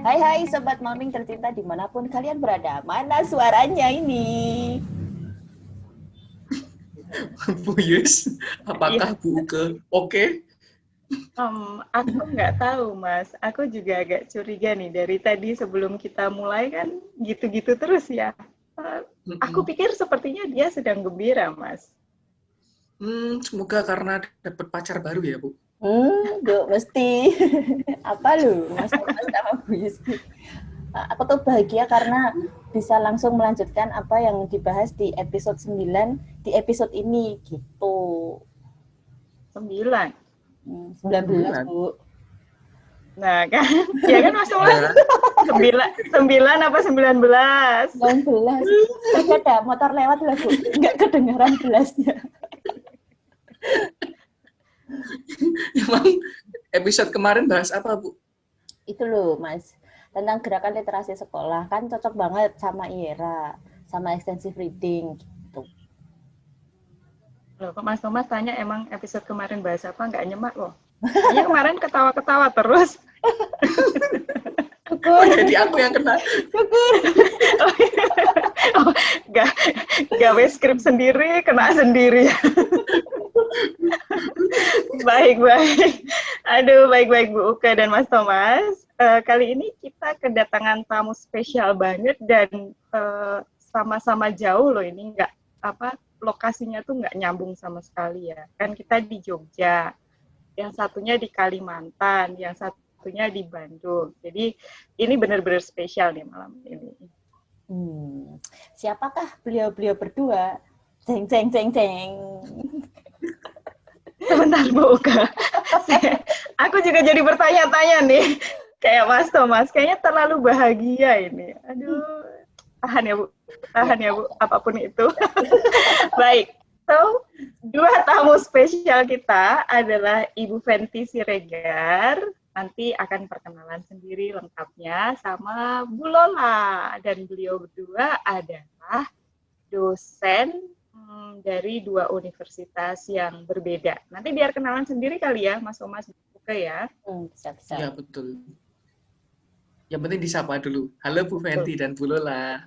Hai hai Sobat Morning tercinta dimanapun kalian berada. Mana suaranya ini? Bu Yus, apakah Iya, Bu Uke oke? aku nggak tahu, Mas. Aku juga agak curiga nih dari tadi sebelum kita mulai kan gitu-gitu terus ya. Aku Mm-mm. pikir sepertinya dia sedang gembira, Mas. Semoga karena dapat pacar baru ya, Bu. Duk, mesti. Apa lu, Mas Thomas sama Bu Yuski? Aku tuh bahagia karena bisa langsung melanjutkan apa yang dibahas di episode 9 di episode ini gitu. 9. 19, 9. Bu. Nah, kan? Ya kan, Mas Thomas? Ya, 9 apa 19? 19. Tadi ada motor lewat lah, Bu. Nggak kedengaran belasnya. emang episode kemarin bahas apa, Bu? Itu loh, Mas. Tentang gerakan literasi sekolah. Kan cocok banget sama IERA. Sama extensive reading gitu. Loh, kok Mas Thomas tanya emang episode kemarin bahas apa? Nggak nyemak loh. Kayaknya kemarin ketawa-ketawa terus. Oh, jadi aku yang kena. Oh, gawe skrip sendiri, kena sendiri. Baik. Aduh, baik Bu Uke dan Mas Thomas. Kali ini kita kedatangan tamu spesial banget dan sama-sama jauh loh ini, nggak lokasinya tuh nggak nyambung sama sekali ya. Kan kita di Jogja, yang satunya di Kalimantan, yang satunya di Bandung. Jadi ini benar-benar spesial nih malam ini. Siapakah beliau-beliau berdua? Ceng. Sebentar Bu Uke. Aku juga jadi bertanya-tanya nih. Kayak Mas Thomas, kayaknya terlalu bahagia ini. Aduh, tahan ya Bu, apapun itu. Baik, so 2 tamu spesial kita adalah Ibu Fenty Siregar. Nanti akan perkenalan sendiri lengkapnya sama Bu Lola. Dan beliau berdua adalah dosen dari 2 universitas yang berbeda. Nanti biar kenalan sendiri kali ya, Mas Thomas. Oke ya. Bisa. Ya, betul. Yang penting disapa dulu. Halo Bu Fenty dan Bu Lola.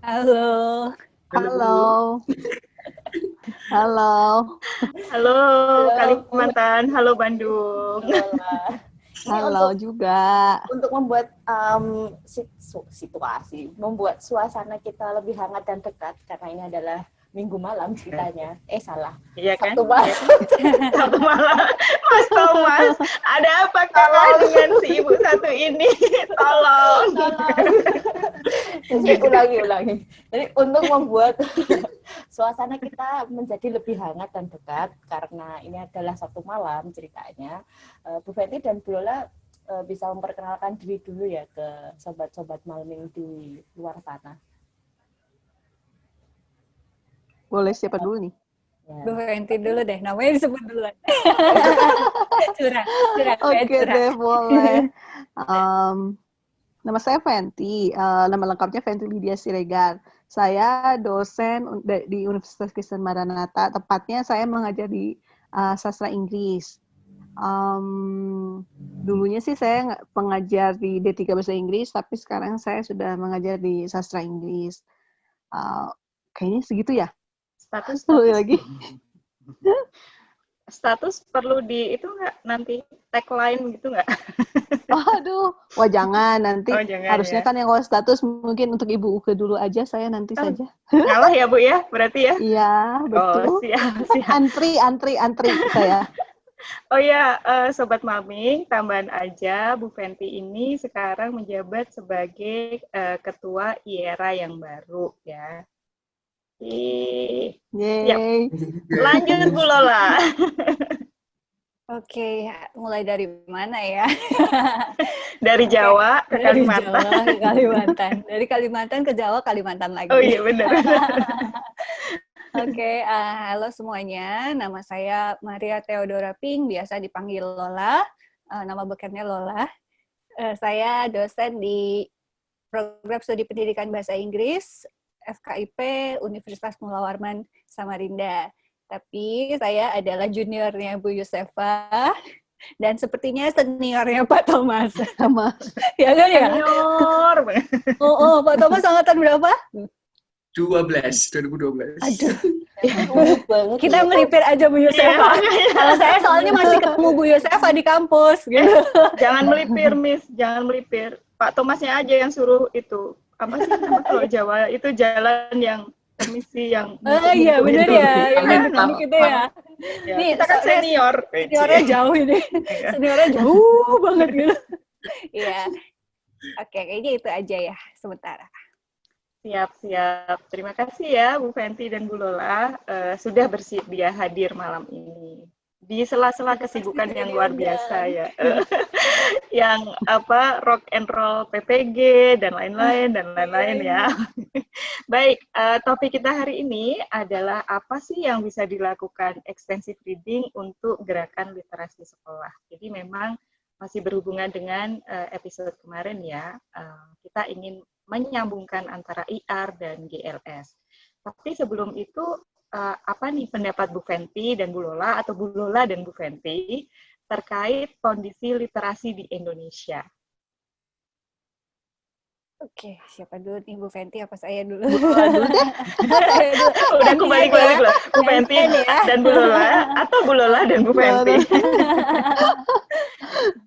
Halo. Halo Kalimantan, halo Bandung. Halo juga. Untuk membuat situasi, membuat suasana kita lebih hangat dan dekat, karena ini adalah Minggu malam ceritanya. Salah. Iya kan? Sabtu malam. Sabtu malam. Mas Thomas, ada apa dengan si ibu satu ini? Tolong. Jadi ulangi. Jadi untuk membuat suasana kita menjadi lebih hangat dan dekat, karena ini adalah Sabtu malam ceritanya, Bu Fenty dan Bu Lola bisa memperkenalkan diri dulu ya ke sobat-sobat Malming di luar sana. Boleh siapa dulu nih? Bu Fenty dulu deh, namanya disebut duluan. curang. Oke deh, boleh. Nama saya Fenty, nama lengkapnya Fenty Lydia Siregar. Saya dosen di Universitas Kristen Maranatha, tepatnya saya mengajar di sastra Inggris. Dulunya sih saya pengajar di D3 Bahasa Inggris, tapi sekarang saya sudah mengajar di sastra Inggris. Kayaknya segitu ya? Status lagi. Status perlu di itu nggak nanti tagline gitu nggak? Aduh, jangan nanti. Jangan, harusnya ya. Kan yang kalau status mungkin untuk Ibu Uke dulu aja, saya nanti saja. Ngalah ya Bu ya, berarti ya? Iya, betul. Siap. Antri saya. Oh ya, Sobat Malming, tambahan aja, Bu Fenty ini sekarang menjabat sebagai Ketua IERA yang baru ya. Yeay. Lanjut Bu Lola. Oke, mulai dari mana ya? Dari Jawa ke Kalimantan. Jawa ke Kalimantan. Dari Kalimantan ke Jawa, Kalimantan lagi. Oh iya benar. Oke, halo semuanya. Nama saya Maria Theodora Ping, biasa dipanggil Lola. Nama bekennya Lola. Saya dosen di program studi pendidikan bahasa Inggris FKIP Universitas Mula Warman Samarinda. Tapi saya adalah juniornya Bu Yusefa Dan sepertinya seniornya Pak Thomas. Sama Ya kan ya? Senior. Pak Thomas angkatan berapa? 2012. Aduh, Umum banget kita ya. melipir aja Bu Yosefa. Kalau saya soalnya masih ketemu Bu Yosefa di kampus gitu. Jangan melipir, Miss. Jangan melipir. Pak Thomasnya aja yang suruh itu. Apa sih nama kalau Jawa? Itu jalan yang permisi yang Oh iya bener ya, yang Pamit, nunduk gitu ya. Ya, Nih, kita kan soalnya senior. Seniornya jauh ini. Seniornya jauh banget gitu. Iya. Oke, kayaknya itu aja ya sementara. Siap. Terima kasih ya Bu Fenty dan Bu Lola sudah bersedia hadir malam ini. Di sela-sela kesibukan yang luar biasa ya. Yang rock and roll PPG dan lain-lain ya. Baik, topik kita hari ini adalah apa sih yang bisa dilakukan extensive reading untuk gerakan literasi sekolah. Jadi memang masih berhubungan dengan episode kemarin ya. Kita ingin menyambungkan antara IR dan GLS. Tapi sebelum itu, apa nih pendapat Bu Fenty dan Bu Lola, atau Bu Lola dan Bu Fenty, terkait kondisi literasi di Indonesia? Oke, siapa dulu nih Bu Fenty apa saya dulu? Saya dulu. Udah aku balik lah. Bu Fenty dan Bu Lola, atau Bu Lola dan Bu Fenty?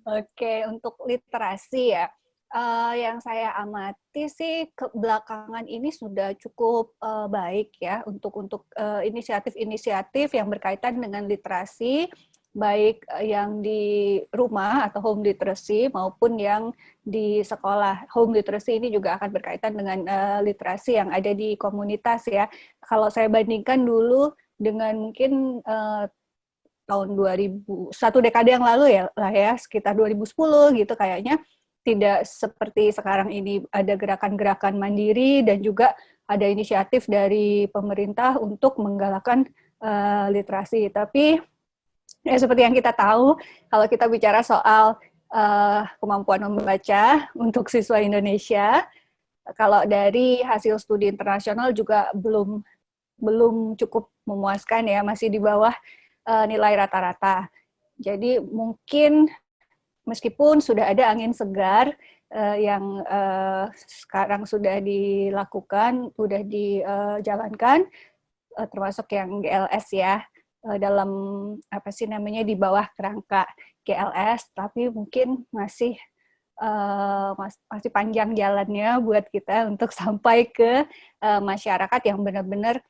Oke, untuk literasi ya, yang saya amati sih belakangan ini sudah cukup baik ya untuk inisiatif-inisiatif yang berkaitan dengan literasi, baik yang di rumah atau home literacy maupun yang di sekolah. Home literacy ini juga akan berkaitan dengan literasi yang ada di komunitas ya. Kalau saya bandingkan dulu dengan mungkin tahun 2000, satu dekade yang lalu ya lah ya, sekitar 2010 gitu kayaknya, tidak seperti sekarang ini ada gerakan-gerakan mandiri dan juga ada inisiatif dari pemerintah untuk menggalakkan literasi. Tapi ya seperti yang kita tahu, kalau kita bicara soal kemampuan membaca untuk siswa Indonesia, kalau dari hasil studi internasional juga belum cukup memuaskan ya, masih di bawah nilai rata-rata. Jadi mungkin meskipun sudah ada angin segar yang sekarang sudah dilakukan, sudah dijalankan, termasuk yang GLS ya, dalam di bawah kerangka GLS, tapi mungkin masih panjang jalannya buat kita untuk sampai ke masyarakat yang benar-benar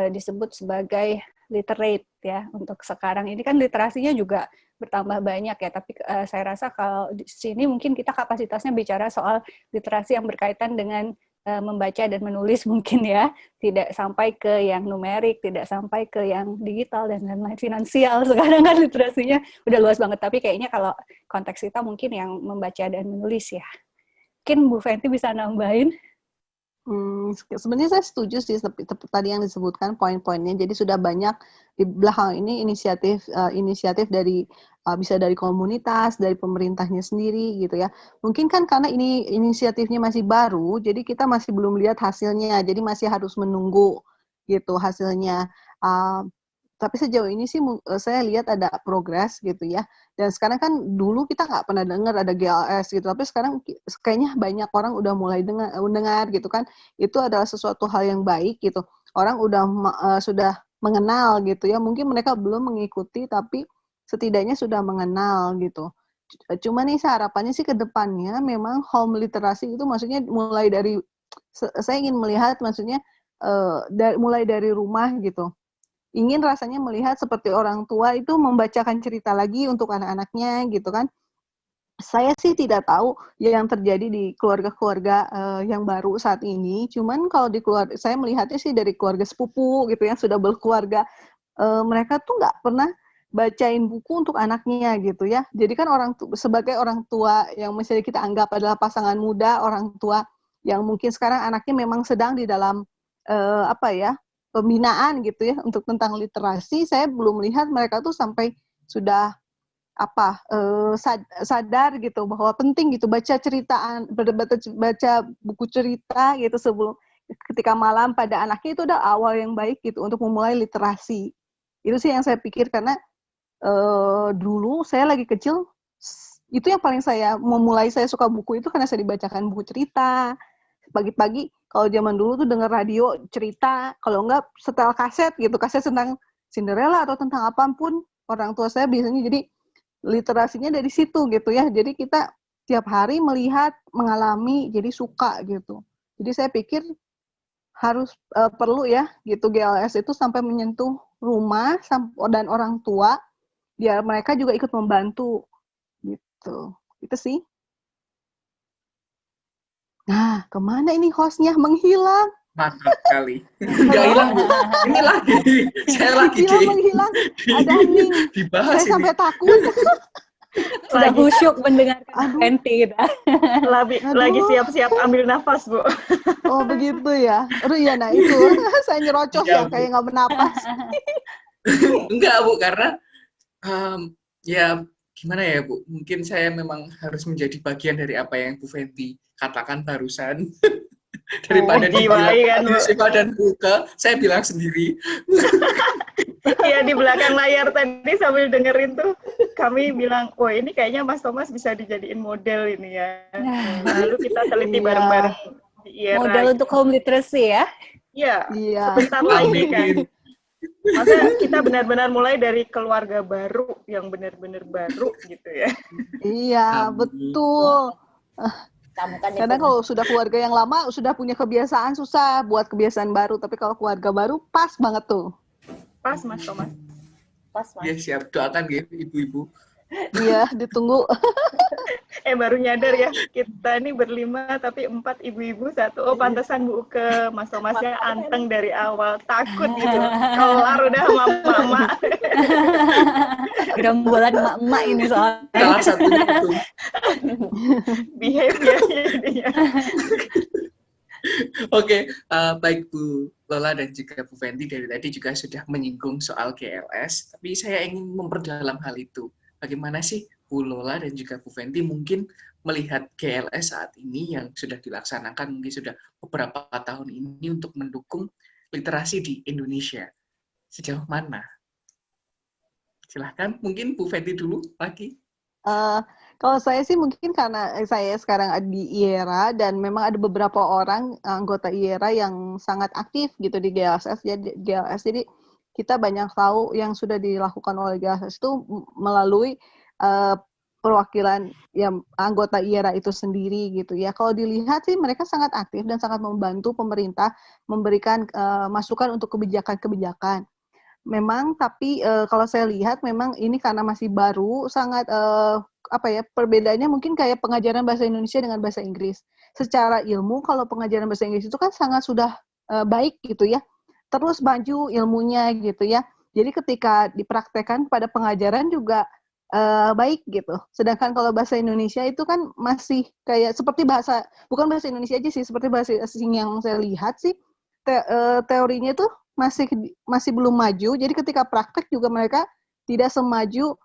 disebut sebagai literate ya. Untuk sekarang ini kan literasinya juga bertambah banyak ya, tapi saya rasa kalau di sini mungkin kita kapasitasnya bicara soal literasi yang berkaitan dengan membaca dan menulis mungkin ya, tidak sampai ke yang numerik, tidak sampai ke yang digital dan lain-lain, finansial. Sekarang kan literasinya udah luas banget, tapi kayaknya kalau konteks kita mungkin yang membaca dan menulis ya. Mungkin Bu Fenty bisa nambahin. Sebenarnya saya setuju sih tadi yang disebutkan poin-poinnya. Jadi sudah banyak di belakang ini inisiatif dari bisa dari komunitas, dari pemerintahnya sendiri gitu ya. Mungkin kan karena ini inisiatifnya masih baru, jadi kita masih belum lihat hasilnya. Jadi masih harus menunggu gitu hasilnya. Tapi sejauh ini sih saya lihat ada progres gitu ya. Dan sekarang kan dulu kita nggak pernah dengar ada GLS gitu. Tapi sekarang kayaknya banyak orang udah mulai mendengar gitu kan. Itu adalah sesuatu hal yang baik gitu. Orang sudah mengenal gitu ya. Mungkin mereka belum mengikuti tapi setidaknya sudah mengenal gitu. Cuma nih harapannya sih ke depannya memang home literasi itu maksudnya mulai dari, saya ingin melihat maksudnya mulai dari rumah gitu. Ingin rasanya melihat seperti orang tua itu membacakan cerita lagi untuk anak-anaknya gitu kan. Saya sih tidak tahu yang terjadi di keluarga-keluarga yang baru saat ini. Cuman kalau di keluarga, saya melihatnya sih dari keluarga sepupu gitu yang sudah berkeluarga, mereka tuh nggak pernah bacain buku untuk anaknya gitu ya. Jadi kan sebagai orang tua yang misalnya kita anggap adalah pasangan muda, orang tua yang mungkin sekarang anaknya memang sedang di dalam pembinaan gitu ya untuk tentang literasi, saya belum melihat mereka tuh sampai sudah sadar gitu bahwa penting gitu baca buku cerita gitu sebelum ketika malam pada anaknya, itu udah awal yang baik gitu untuk memulai literasi. Itu sih yang saya pikir, karena dulu saya lagi kecil, itu yang paling saya memulai saya suka buku itu karena saya dibacakan buku cerita. Pagi-pagi kalau zaman dulu tuh denger radio cerita, kalau enggak setel kaset gitu, kaset tentang Cinderella atau tentang apapun, orang tua saya biasanya jadi literasinya dari situ gitu ya. Jadi kita tiap hari melihat, mengalami, jadi suka gitu. Jadi saya pikir harus perlu ya gitu GLS itu sampai menyentuh rumah dan orang tua biar mereka juga ikut membantu gitu. Itu sih. Nah, kemana ini hostnya menghilang? Mantap sekali. Nggak hilang, Bu. Ini lagi. Saya lagi Menghilang. Ada hening. dibahas Saya ini. sampai takut. Sudah khusyuk mendengarkan Aduh. Fenty kita. Lagi siap-siap ambil nafas, Bu. Oh begitu ya. Aduh ya, nah itu saya nyerocos Iya, ya kayak nggak bernapas. Enggak, Bu, karena ya gimana ya, Bu? Mungkin saya memang harus menjadi bagian dari apa yang Bu Fenty katakan barusan. Daripada dibilang jiwai kan, Bu. Yusifa dan Buka, saya bilang sendiri. Iya, di belakang layar tadi sambil dengerin tuh kami bilang, oh ini kayaknya Mas Thomas bisa dijadiin model ini ya. Lalu kita teliti Iya. bareng-bareng di IERA. Model untuk home literacy ya. Iya, Iya. sebentar lagi kan. Amin. Masa kita benar-benar mulai dari keluarga baru yang benar-benar baru gitu ya. Iya, Amin. betul. Kamu kan Kadang itu kalau sudah keluarga yang lama, sudah punya kebiasaan susah buat kebiasaan baru. Tapi kalau keluarga baru, pas banget tuh. Pas, Mas Thomas. pas Mas. Ya, siap. Doakan ya, ibu-ibu. Iya, ditunggu. Baru nyadar ya, kita ini berlima tapi 4 ibu-ibu, 1. Oh, pantesan Bu ke Mas Thomasnya anteng dari awal. Takut gitu. Kelar udah mama-mama. Gerombolan emak-emak ini soalnya. Salah satunya itu. Behave ya jadinya. Oke, baik Bu Lola dan juga Bu Fenty dari tadi juga sudah menyinggung soal GLS, tapi saya ingin memperdalam hal itu. Bagaimana sih Bu Lola dan juga Bu Fenty mungkin melihat GLS saat ini yang sudah dilaksanakan mungkin sudah beberapa tahun ini untuk mendukung literasi di Indonesia? Sejauh mana? Silahkan, mungkin Bu Fenty dulu lagi. Kalau saya sih mungkin karena saya sekarang ada di IERA dan memang ada beberapa orang anggota IERA yang sangat aktif gitu di GLS. Jadi kita banyak tahu yang sudah dilakukan oleh GLS itu melalui perwakilan yang anggota IERA itu sendiri gitu ya. Kalau dilihat sih mereka sangat aktif dan sangat membantu pemerintah memberikan masukan untuk kebijakan-kebijakan. Memang, tapi kalau saya lihat memang ini karena masih baru, sangat perbedaannya mungkin kayak pengajaran bahasa Indonesia dengan bahasa Inggris. Secara ilmu, kalau pengajaran bahasa Inggris itu kan sangat sudah baik gitu ya, terus maju ilmunya gitu ya. Jadi ketika dipraktekkan pada pengajaran juga baik gitu. Sedangkan kalau bahasa Indonesia itu kan masih kayak seperti bukan bahasa Indonesia aja sih, seperti bahasa asing yang saya lihat sih, teorinya tuh masih belum maju, jadi ketika praktek juga mereka tidak semaju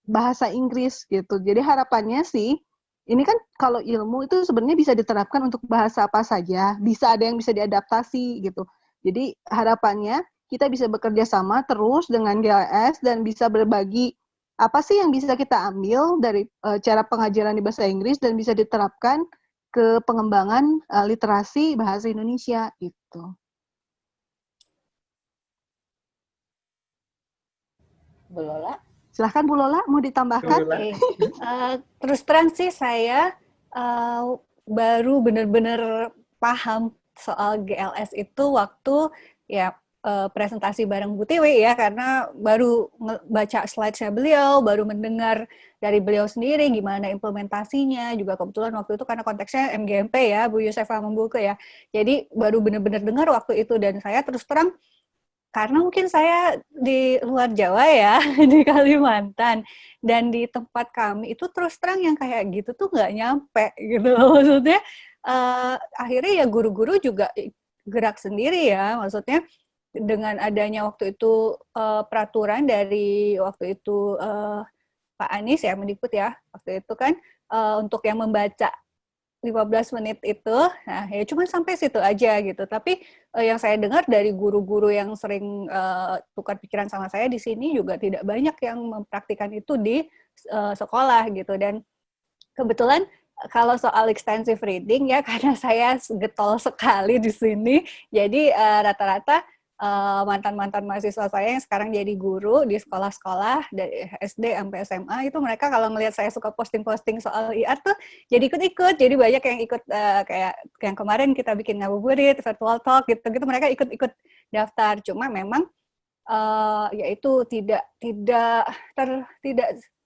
bahasa Inggris gitu. Jadi harapannya sih, ini kan kalau ilmu itu sebenarnya bisa diterapkan untuk bahasa apa saja, bisa ada yang bisa diadaptasi gitu. Jadi harapannya kita bisa bekerja sama terus dengan GLS dan bisa berbagi apa sih yang bisa kita ambil dari cara pengajaran di bahasa Inggris dan bisa diterapkan ke pengembangan literasi bahasa Indonesia gitu. Bu Lola. Silahkan Bu Lola, mau ditambahkan? Okay. Terus terang sih saya baru benar-benar paham soal GLS itu waktu ya presentasi bareng Bu Tiwi ya, karena baru baca slide-nya beliau, baru mendengar dari beliau sendiri gimana implementasinya, juga kebetulan waktu itu karena konteksnya MGMP ya, Bu Yusefa Membuke ya, jadi baru benar-benar dengar waktu itu, dan saya terus terang karena mungkin saya di luar Jawa ya, di Kalimantan, dan di tempat kami itu terus terang yang kayak gitu tuh nggak nyampe gitu loh. Maksudnya akhirnya ya guru-guru juga gerak sendiri ya, maksudnya dengan adanya waktu itu peraturan dari waktu itu Pak Anies ya, Mendikbud ya, waktu itu kan untuk yang membaca 15 menit itu, nah ya cuma sampai situ aja gitu. Tapi yang saya dengar dari guru-guru yang sering tukar pikiran sama saya di sini juga tidak banyak yang mempraktikkan itu di sekolah gitu. Dan kebetulan kalau soal extensive reading ya karena saya getol sekali di sini, jadi rata-rata mantan-mantan mahasiswa saya yang sekarang jadi guru di sekolah-sekolah dari SD sampai SMA itu mereka kalau ngelihat saya suka posting-posting soal IR tuh jadi ikut-ikut, jadi banyak yang ikut kayak yang kemarin kita bikin ngabuburit, virtual talk gitu-gitu mereka ikut-ikut daftar. Cuma memang yaitu tidak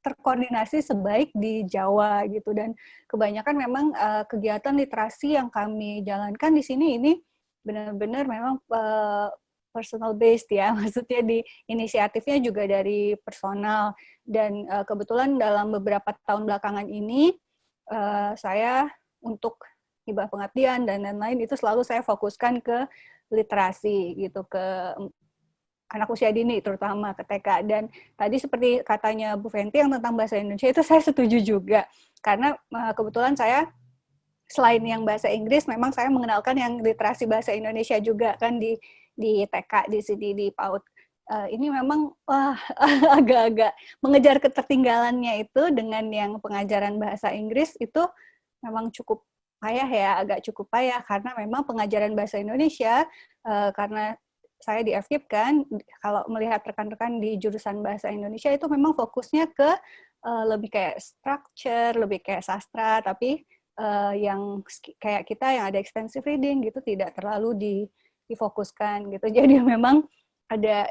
terkoordinasi sebaik di Jawa gitu, dan kebanyakan memang kegiatan literasi yang kami jalankan di sini ini benar-benar memang personal based ya, maksudnya di inisiatifnya juga dari personal, dan kebetulan dalam beberapa tahun belakangan ini saya untuk hibah pengabdian dan lain-lain itu selalu saya fokuskan ke literasi gitu, ke anak usia dini terutama ke TK. Dan tadi seperti katanya Bu Fenty yang tentang bahasa Indonesia itu saya setuju juga, karena kebetulan saya selain yang bahasa Inggris memang saya mengenalkan yang literasi bahasa Indonesia juga kan di TK di sini di PAUD. Ini memang agak-agak mengejar ketertinggalannya itu dengan yang pengajaran bahasa Inggris itu memang cukup payah ya, agak cukup payah karena memang pengajaran bahasa Indonesia karena saya di FKIP kan, kalau melihat rekan-rekan di jurusan bahasa Indonesia itu memang fokusnya ke lebih kayak structure, lebih kayak sastra, tapi yang kayak kita yang ada extensive reading gitu tidak terlalu difokuskan gitu. Jadi memang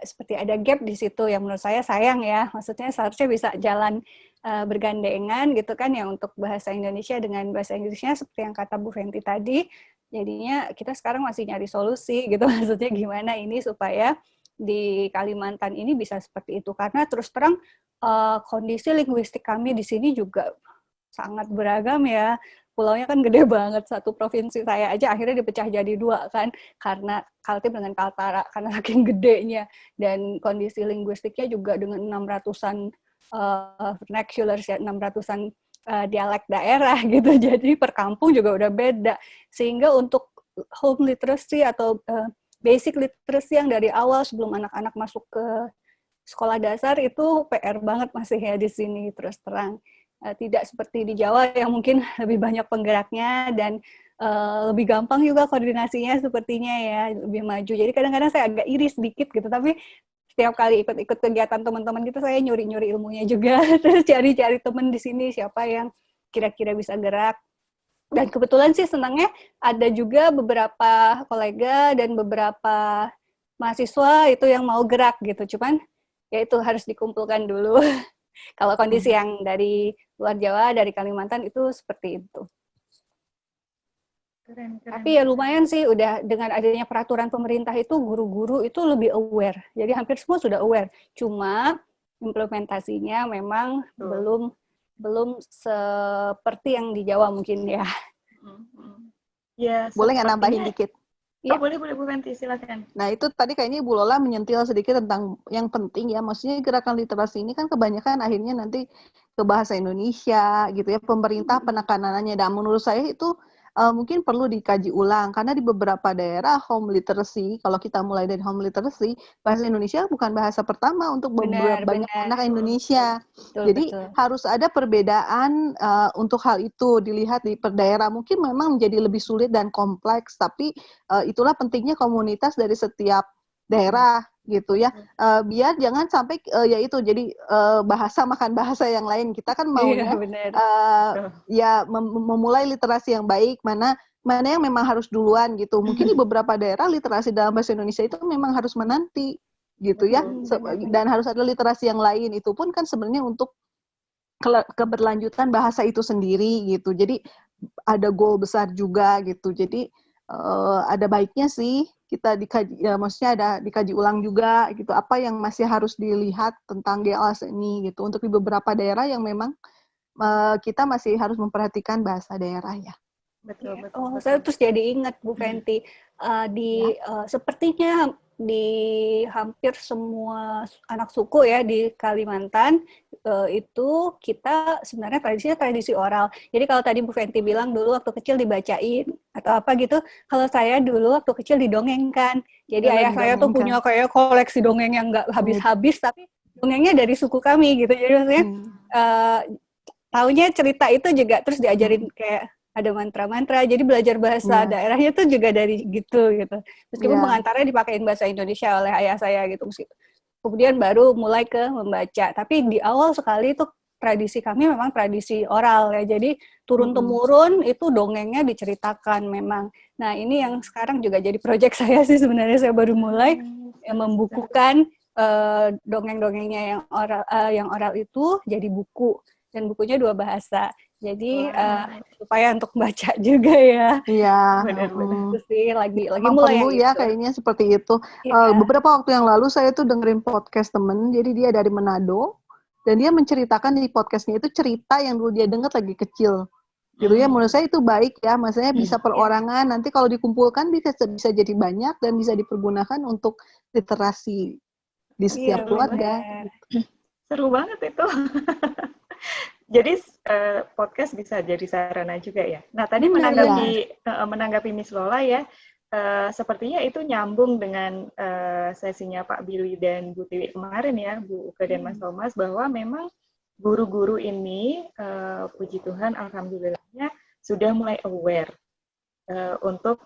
seperti ada gap di situ yang menurut saya sayang ya. Maksudnya seharusnya bisa jalan bergandengan gitu kan ya untuk bahasa Indonesia dengan bahasa Inggrisnya seperti yang kata Bu Fenty tadi. Jadinya kita sekarang masih nyari solusi gitu, maksudnya gimana ini supaya di Kalimantan ini bisa seperti itu. Karena terus terang kondisi linguistik kami di sini juga sangat beragam ya. Pulaunya kan gede banget, satu provinsi saya aja akhirnya dipecah jadi 2 kan, karena Kaltim dengan Kaltara, karena saking gedenya. Dan kondisi linguistiknya juga dengan 600-an vernaculars ya, 600-an dialek daerah gitu, jadi per kampung juga udah beda. Sehingga untuk home literacy atau basic literacy yang dari awal sebelum anak-anak masuk ke sekolah dasar itu PR banget masih ya di sini terus terang. Tidak seperti di Jawa yang mungkin lebih banyak penggeraknya dan lebih gampang juga koordinasinya sepertinya ya, lebih maju. Jadi kadang-kadang saya agak iri sedikit gitu, tapi setiap kali ikut-ikut kegiatan teman-teman gitu saya nyuri-nyuri ilmunya juga, terus cari-cari teman di sini siapa yang kira-kira bisa gerak. Dan kebetulan sih senangnya ada juga beberapa kolega dan beberapa mahasiswa itu yang mau gerak gitu, cuman ya itu harus dikumpulkan dulu. Kalau kondisi yang dari luar Jawa, dari Kalimantan itu seperti itu. Keren. Tapi ya lumayan sih udah dengan adanya peraturan pemerintah itu guru-guru itu lebih aware. Jadi hampir semua sudah aware. Cuma implementasinya memang belum seperti yang di Jawa mungkin ya. Ya, Boleh nggak nambahin dikit? Ya, boleh Bu Fenty, silakan. Nah, itu tadi kayaknya Bu Lola menyentil sedikit tentang yang penting ya. Maksudnya gerakan literasi ini kan kebanyakan akhirnya nanti ke bahasa Indonesia gitu ya. Pemerintah penekanannya. Dan menurut saya itu mungkin perlu dikaji ulang. Karena di beberapa daerah home literacy, kalau kita mulai dari home literacy, bahasa Indonesia bukan bahasa pertama untuk banyak anak Indonesia. Jadi harus ada perbedaan untuk hal itu dilihat di per daerah. Mungkin memang menjadi lebih sulit dan kompleks, tapi itulah pentingnya komunitas dari setiap daerah gitu ya, biar jangan sampai yaitu jadi bahasa makan bahasa yang lain. Kita kan maunya ya memulai literasi yang baik, mana yang memang harus duluan gitu. Mungkin di beberapa daerah literasi dalam bahasa Indonesia itu memang harus menanti gitu ya, dan harus ada literasi yang lain. Itu pun kan sebenarnya untuk keberlanjutan bahasa itu sendiri gitu. Jadi ada goal besar juga gitu. Jadi ada baiknya sih kita dikaji, ya maksudnya ada dikaji ulang juga gitu, apa yang masih harus dilihat tentang GLS ini gitu, untuk di beberapa daerah yang memang kita masih harus memperhatikan bahasa daerah ya. Betul. Saya terus jadi ingat Bu Fenty, sepertinya di hampir semua anak suku ya di Kalimantan itu kita sebenarnya tradisinya tradisi oral. Jadi kalau tadi Bu Fenty bilang dulu waktu kecil dibacain atau apa gitu, kalau saya dulu waktu kecil didongengkan. Jadi ayah saya tuh punya kayak koleksi dongeng yang nggak habis-habis, tapi dongengnya dari suku kami gitu. Jadi maksudnya taunya cerita itu juga terus diajarin kayak ada mantra-mantra, jadi belajar bahasa daerahnya tuh juga dari gitu. Meskipun pengantarnya dipakein bahasa Indonesia oleh ayah saya gitu. Kemudian baru mulai ke membaca. Tapi di awal sekali itu tradisi kami memang tradisi oral ya. Jadi turun-temurun itu dongengnya diceritakan memang. Nah ini yang sekarang juga jadi proyek saya sih sebenarnya. Saya baru mulai membukukan dongeng-dongengnya yang oral itu jadi buku. Dan bukunya 2 bahasa. Jadi supaya untuk baca juga ya. Iya. Benar-benar sih lagi Memang mulai perlu yang ya itu. kayaknya seperti itu. Beberapa waktu yang lalu saya tuh dengerin podcast temen, jadi dia dari Manado dan dia menceritakan di podcastnya itu cerita yang dulu dia dengar lagi kecil. Gitu ya, menurut saya itu baik ya, maksudnya bisa perorangan, nanti kalau dikumpulkan bisa jadi banyak dan bisa dipergunakan untuk literasi di setiap keluarga. Seru banget itu. Jadi podcast bisa jadi sarana juga ya. Nah tadi menanggapi Miss Lola ya, sepertinya itu nyambung dengan sesinya Pak Billy dan Bu Tiwi kemarin ya, Bu Uke dan Mas Thomas, bahwa memang guru-guru ini, puji Tuhan, alhamdulillahnya sudah mulai aware untuk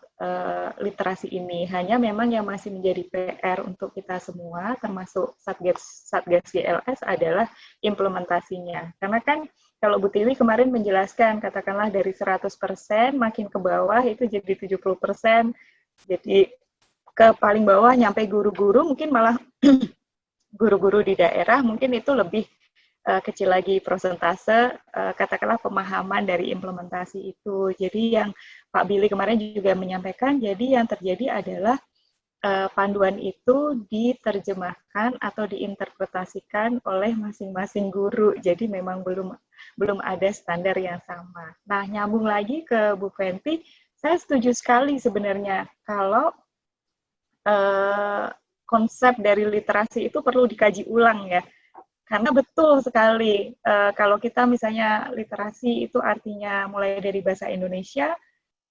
literasi ini. Hanya memang yang masih menjadi PR untuk kita semua, termasuk Satgas GLS, adalah implementasinya. Karena kan kalau Bu Tiwi kemarin menjelaskan, katakanlah dari 100% makin ke bawah itu jadi 70%, jadi ke paling bawah nyampe guru-guru, mungkin malah guru-guru di daerah mungkin itu lebih kecil lagi persentase, katakanlah pemahaman dari implementasi itu. Jadi yang Pak Billy kemarin juga menyampaikan, jadi yang terjadi adalah panduan itu diterjemahkan atau diinterpretasikan oleh masing-masing guru. Jadi memang belum ada standar yang sama. Nah, nyambung lagi ke Bu Fenty, saya setuju sekali sebenarnya kalau konsep dari literasi itu perlu dikaji ulang ya. Karena betul sekali, kalau kita misalnya literasi itu artinya mulai dari bahasa Indonesia,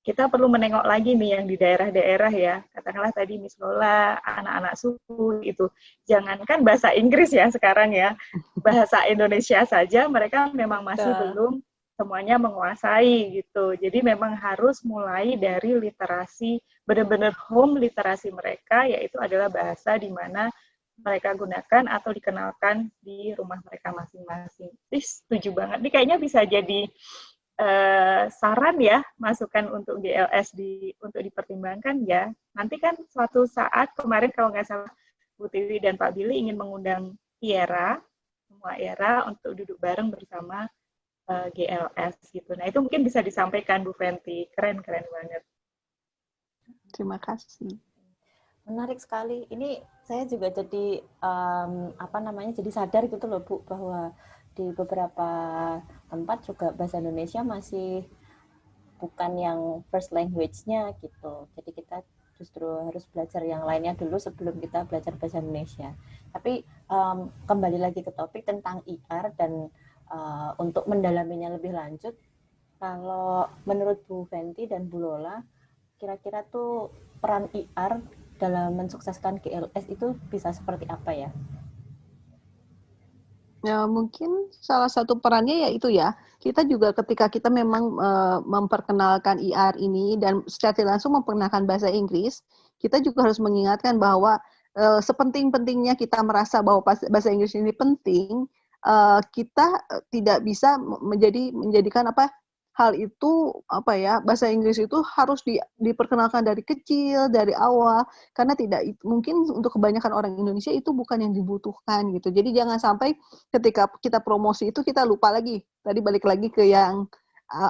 kita perlu menengok lagi nih yang di daerah-daerah ya. Katakanlah tadi Miss Lola, anak-anak suku itu. Jangankan bahasa Inggris ya sekarang ya, bahasa Indonesia saja mereka memang masih belum semuanya menguasai gitu. Jadi memang harus mulai dari literasi, benar-benar home literasi mereka, yaitu adalah bahasa di mana mereka gunakan atau dikenalkan di rumah mereka masing-masing. Setuju banget. Ini kayaknya bisa jadi saran ya, masukan untuk GLS untuk dipertimbangkan ya. Nanti kan suatu saat, kemarin kalau nggak salah Bu Tiwi dan Pak Billy ingin mengundang semua era untuk duduk bareng bersama GLS gitu. Nah itu mungkin bisa disampaikan Bu Fenty. Keren banget. Terima kasih. Menarik sekali. Ini saya juga jadi jadi sadar gitu loh Bu, bahwa di beberapa tempat juga bahasa Indonesia masih bukan yang first language-nya gitu. Jadi kita justru harus belajar yang lainnya dulu sebelum kita belajar bahasa Indonesia. Tapi kembali lagi ke topik tentang IR dan untuk mendalaminya lebih lanjut, kalau menurut Bu Fenty dan Bu Lola, kira-kira tuh peran IR dalam mensukseskan GLS itu bisa seperti apa ya? Ya, mungkin salah satu perannya ya itu ya, kita juga ketika kita memang memperkenalkan IR ini dan secara langsung memperkenalkan bahasa Inggris, kita juga harus mengingatkan bahwa sepenting-pentingnya kita merasa bahwa bahasa Inggris ini penting, kita tidak bisa menjadikan hal itu bahasa Inggris itu harus diperkenalkan dari kecil, dari awal, karena mungkin untuk kebanyakan orang Indonesia itu bukan yang dibutuhkan gitu. Jadi jangan sampai ketika kita promosi itu kita lupa lagi. Tadi balik lagi ke yang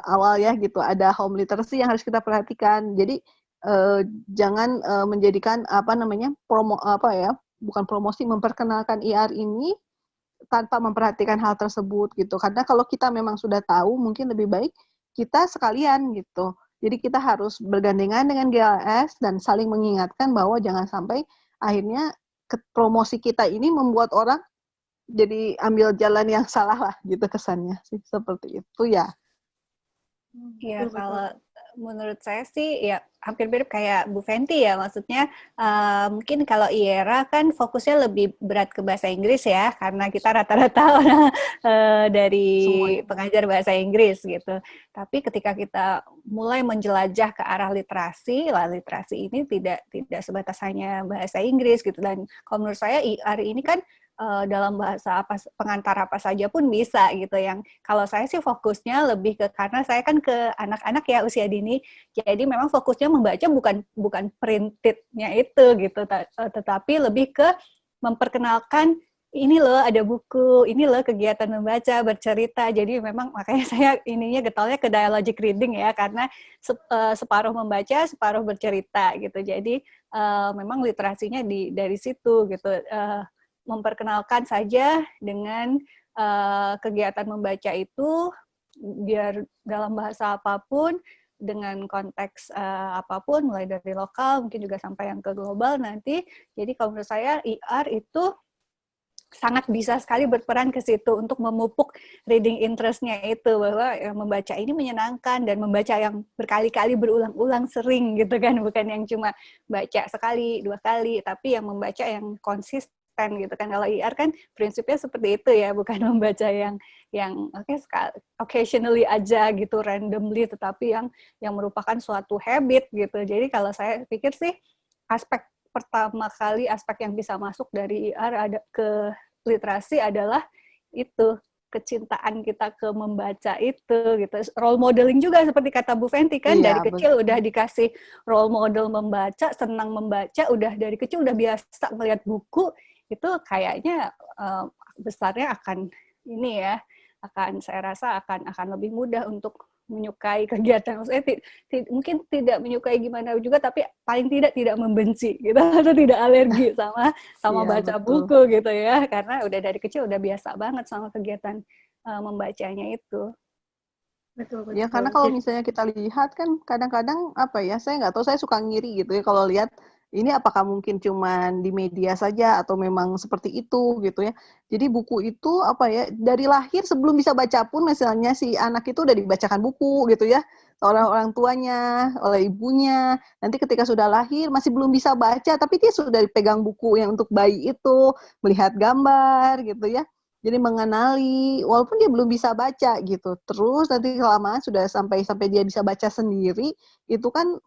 awal ya gitu, ada home literacy yang harus kita perhatikan. Jadi jangan menjadikan bukan promosi, memperkenalkan IR ini tanpa memperhatikan hal tersebut gitu. Karena kalau kita memang sudah tahu, mungkin lebih baik kita sekalian gitu. Jadi kita harus bergandengan dengan GLS dan saling mengingatkan bahwa jangan sampai akhirnya promosi kita ini membuat orang jadi ambil jalan yang salah lah gitu kesannya sih, seperti itu ya. Iya, kalau menurut saya sih ya hampir mirip kayak Bu Fenty ya, maksudnya mungkin kalau IERA kan fokusnya lebih berat ke bahasa Inggris ya, karena kita rata-rata orang dari Semuanya. pengajar bahasa Inggris gitu. Tapi ketika kita mulai menjelajah ke arah literasi, lah literasi ini tidak sebatas hanya bahasa Inggris gitu. Dan kalau menurut saya IR ini kan dalam bahasa apa, pengantar apa saja pun bisa gitu. Yang kalau saya sih fokusnya lebih ke, karena saya kan ke anak-anak ya usia dini, jadi memang fokusnya membaca bukan printednya itu gitu, tetapi lebih ke memperkenalkan ini loh ada buku, ini loh kegiatan membaca, bercerita. Jadi memang makanya saya ininya getolnya ke dialogic reading ya, karena separuh membaca, separuh bercerita gitu. Jadi memang literasinya dari situ gitu. Memperkenalkan saja dengan kegiatan membaca itu, biar dalam bahasa apapun, dengan konteks apapun, mulai dari lokal mungkin juga sampai yang ke global nanti. Jadi kalau menurut saya IR itu sangat bisa sekali berperan ke situ untuk memupuk reading interest-nya itu, bahwa membaca ini menyenangkan dan membaca yang berkali-kali berulang-ulang sering gitu kan, bukan yang cuma baca sekali, 2 kali, tapi yang membaca yang konsisten gitu kan. Kalau IR kan prinsipnya seperti itu ya, bukan membaca yang occasionally aja gitu, randomly, tetapi yang merupakan suatu habit gitu. Jadi kalau saya pikir sih aspek pertama kali, aspek yang bisa masuk dari IR ada ke literasi adalah itu, kecintaan kita ke membaca itu gitu. Role modeling juga seperti kata Bu Fenty kan, dari kecil udah dikasih role model membaca, senang membaca, udah dari kecil udah biasa melihat buku, itu kayaknya besarnya akan ini ya, saya rasa akan lebih mudah untuk menyukai kegiatan. Maksudnya mungkin tidak menyukai gimana juga, tapi paling tidak membenci gitu, atau tidak alergi sama Iya, baca betul. buku gitu ya, karena udah dari kecil udah biasa banget sama kegiatan membacanya itu. Betul. Ya karena kalau misalnya kita lihat kan kadang-kadang apa ya, saya nggak tahu, saya suka ngiri gitu ya kalau lihat ini apakah mungkin cuman di media saja atau memang seperti itu gitu ya. Jadi buku itu apa ya, dari lahir sebelum bisa baca pun misalnya si anak itu udah dibacakan buku gitu ya, oleh orang tuanya, oleh ibunya. Nanti ketika sudah lahir masih belum bisa baca, tapi dia sudah dipegang buku yang untuk bayi itu, melihat gambar gitu ya. Jadi mengenali, walaupun dia belum bisa baca gitu. Terus nanti kelamaan sudah sampai dia bisa baca sendiri, itu kan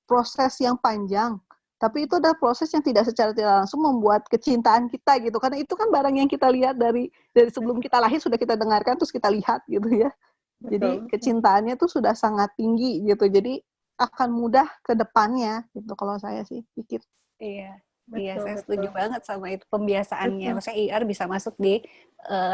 proses yang panjang. Tapi itu adalah proses yang secara tidak langsung membuat kecintaan kita gitu. Karena itu kan barang yang kita lihat dari sebelum kita lahir sudah kita dengarkan, terus kita lihat gitu ya. Jadi kecintaannya tuh sudah sangat tinggi gitu. Jadi akan mudah ke depannya gitu kalau saya sih pikir. Iya. Iya, saya setuju banget sama itu, pembiasaannya. Maksudnya IR bisa masuk di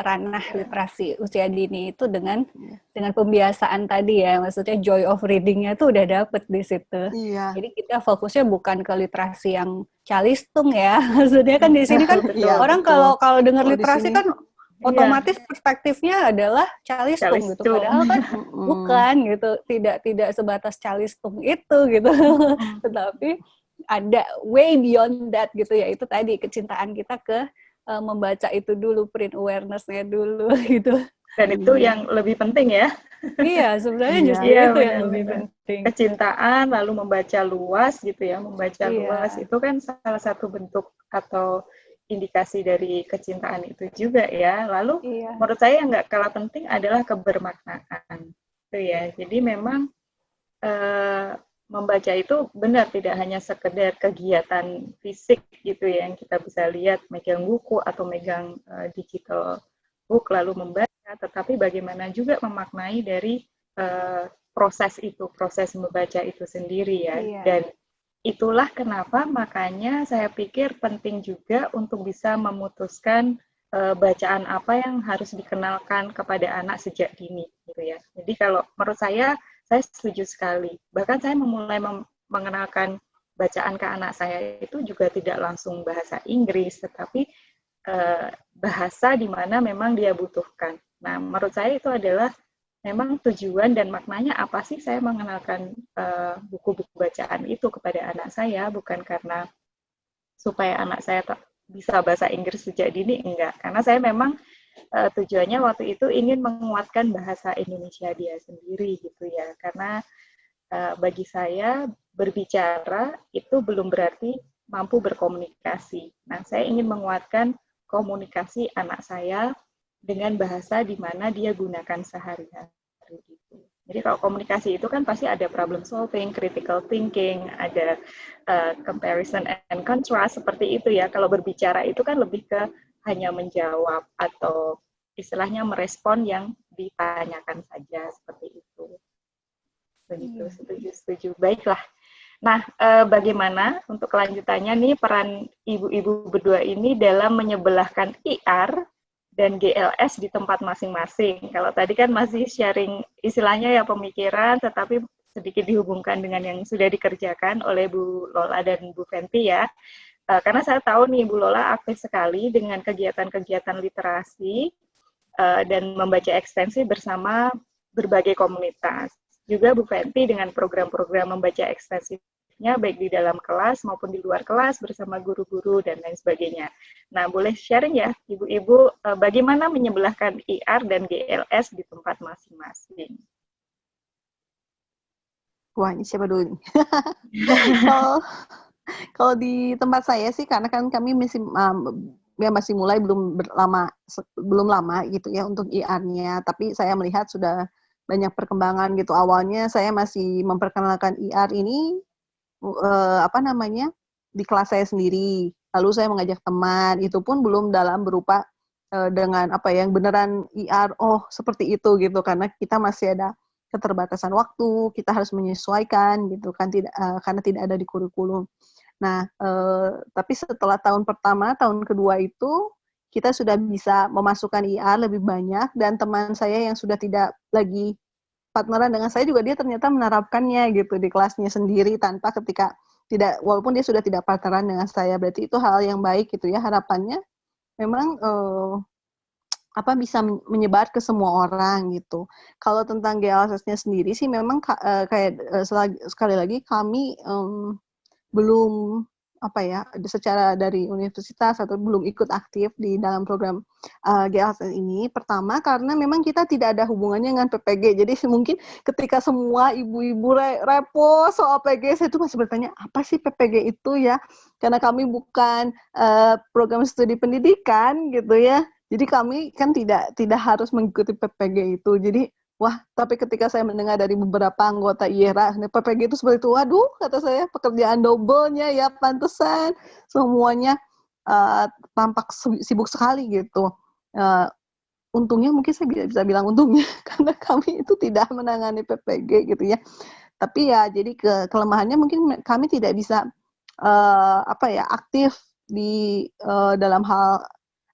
ranah literasi usia dini itu dengan pembiasaan tadi ya. Maksudnya joy of reading-nya tuh udah dapet di situ. Iya. Jadi kita fokusnya bukan ke literasi yang calistung ya. Maksudnya kan di sini kan orang kalau dengar literasi kan otomatis perspektifnya adalah calistung gitu. Padahal kan bukan gitu. Tidak sebatas calistung itu gitu. Tetapi ada way beyond that gitu ya, itu tadi kecintaan kita ke membaca itu dulu, print awareness-nya dulu gitu. Dan itu yang lebih penting ya. Iya, sebenarnya justru itu yang lebih penting. Kecintaan, lalu membaca luas gitu ya, membaca luas itu kan salah satu bentuk atau indikasi dari kecintaan itu juga ya. Lalu menurut saya yang nggak kalah penting adalah kebermaknaan itu ya. Jadi memang membaca itu benar tidak hanya sekedar kegiatan fisik gitu ya, yang kita bisa lihat megang buku atau megang digital book lalu membaca, tetapi bagaimana juga memaknai dari proses membaca itu sendiri ya. Dan itulah kenapa makanya saya pikir penting juga untuk bisa memutuskan bacaan apa yang harus dikenalkan kepada anak sejak dini gitu ya. Jadi kalau menurut saya setuju sekali. Bahkan saya memulai mengenalkan bacaan ke anak saya itu juga tidak langsung bahasa Inggris, tetapi bahasa di mana memang dia butuhkan. Nah, menurut saya itu adalah memang tujuan dan maknanya apa sih saya mengenalkan buku-buku bacaan itu kepada anak saya, bukan karena supaya anak saya bisa bahasa Inggris sejak dini, enggak. Karena saya memang tujuannya waktu itu ingin menguatkan bahasa Indonesia dia sendiri gitu ya. Karena bagi saya berbicara itu belum berarti mampu berkomunikasi. Nah, saya ingin menguatkan komunikasi anak saya dengan bahasa di mana dia gunakan sehari-hari gitu. Jadi kalau komunikasi itu kan pasti ada problem solving, critical thinking, ada comparison and contrast seperti itu ya. Kalau berbicara itu kan lebih ke hanya menjawab atau istilahnya merespon yang ditanyakan saja seperti itu. Begitu, setuju. Baiklah. Nah, bagaimana untuk kelanjutannya nih peran ibu-ibu berdua ini dalam menyebelahkan IR dan GLS di tempat masing-masing. Kalau tadi kan masih sharing istilahnya ya pemikiran, tetapi sedikit dihubungkan dengan yang sudah dikerjakan oleh Bu Lola dan Bu Fenty ya. Karena saya tahu nih Bu Lola aktif sekali dengan kegiatan-kegiatan literasi dan membaca ekstensi bersama berbagai komunitas. Juga Bu Fenty dengan program-program membaca ekstensifnya baik di dalam kelas maupun di luar kelas bersama guru-guru dan lain sebagainya. Nah, boleh sharing ya Ibu-Ibu bagaimana menyebelahkan IR dan GLS di tempat masing-masing. Wah, ini siapa dulu nih? Kalau di tempat saya sih, karena kan kami masih mulai belum lama gitu ya untuk IR-nya, tapi saya melihat sudah banyak perkembangan gitu. Awalnya saya masih memperkenalkan IR ini di kelas saya sendiri. Lalu saya mengajak teman, itu pun belum dalam berupa dengan yang beneran IR seperti itu gitu, karena kita masih ada keterbatasan waktu, kita harus menyesuaikan gitu kan, karena tidak ada di kurikulum. Nah, tapi setelah tahun pertama, tahun kedua itu kita sudah bisa memasukkan IR lebih banyak, dan teman saya yang sudah tidak lagi partneran dengan saya juga dia ternyata menerapkannya gitu di kelasnya sendiri walaupun dia sudah tidak partneran dengan saya. Berarti itu hal yang baik gitu ya, harapannya memang bisa menyebar ke semua orang gitu. Kalau tentang GLS-nya sendiri sih memang sekali lagi kami belum secara dari universitas atau belum ikut aktif di dalam program GLS ini. Pertama karena memang kita tidak ada hubungannya dengan PPG. Jadi mungkin ketika semua ibu-ibu repo soal PPG, saya tuh masih bertanya apa sih PPG itu ya? Karena kami bukan program studi pendidikan gitu ya. Jadi kami kan tidak harus mengikuti PPG itu. Jadi tapi ketika saya mendengar dari beberapa anggota IERA, PPG itu seperti itu, waduh, kata saya, pekerjaan double-nya ya, pantesan semuanya tampak sibuk sekali gitu. Untungnya, mungkin saya bisa bilang untungnya, karena kami itu tidak menangani PPG gitu ya. Tapi ya, jadi kelemahannya mungkin kami tidak bisa aktif di dalam hal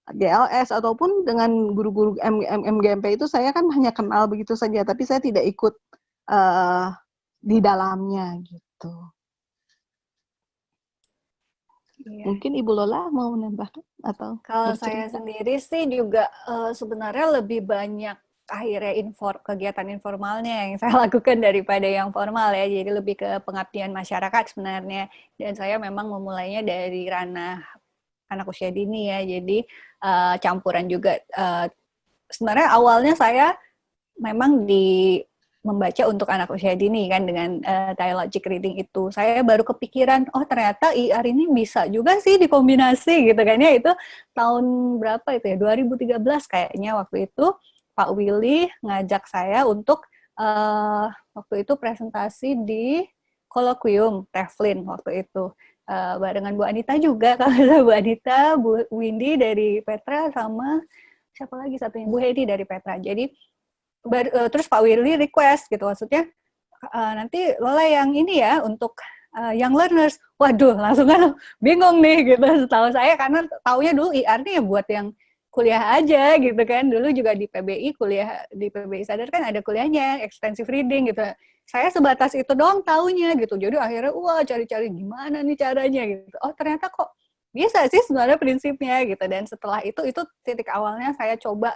GLS ataupun dengan guru-guru MGMP itu saya kan hanya kenal begitu saja, tapi saya tidak ikut di dalamnya gitu. Iya. Mungkin Ibu Lola mau menambahkan atau? Kalau saya sendiri sih juga sebenarnya lebih banyak akhirnya kegiatan informalnya yang saya lakukan daripada yang formal ya, jadi lebih ke pengabdian masyarakat sebenarnya, dan saya memang memulainya dari ranah anak usia dini ya, jadi campuran juga. Sebenarnya awalnya saya memang membaca untuk anak usia dini kan dengan dialogic reading itu. Saya baru kepikiran, ternyata IR ini bisa juga sih dikombinasi gitu kan ya. Itu tahun berapa itu ya? 2013 kayaknya waktu itu Pak Willy ngajak saya untuk waktu itu presentasi di kolokwium Teflin waktu itu. Barengan Bu Anita juga, kalau Bu Anita, Bu Windy dari Petra, sama siapa lagi satunya, Bu Hedi dari Petra. Jadi terus Pak Willy request gitu, maksudnya nanti Lola yang ini ya untuk young learners. Waduh, langsung kan bingung nih gitu. Setahu saya, karena taunya dulu IR nih ya buat yang kuliah aja gitu kan. Dulu juga di PBI, kuliah di PBI Sadar kan ada kuliahnya extensive reading gitu. Saya sebatas itu doang taunya gitu. Jadi akhirnya cari-cari gimana nih caranya gitu. Ternyata kok bisa sih sebenarnya prinsipnya gitu. Dan setelah itu titik awalnya saya coba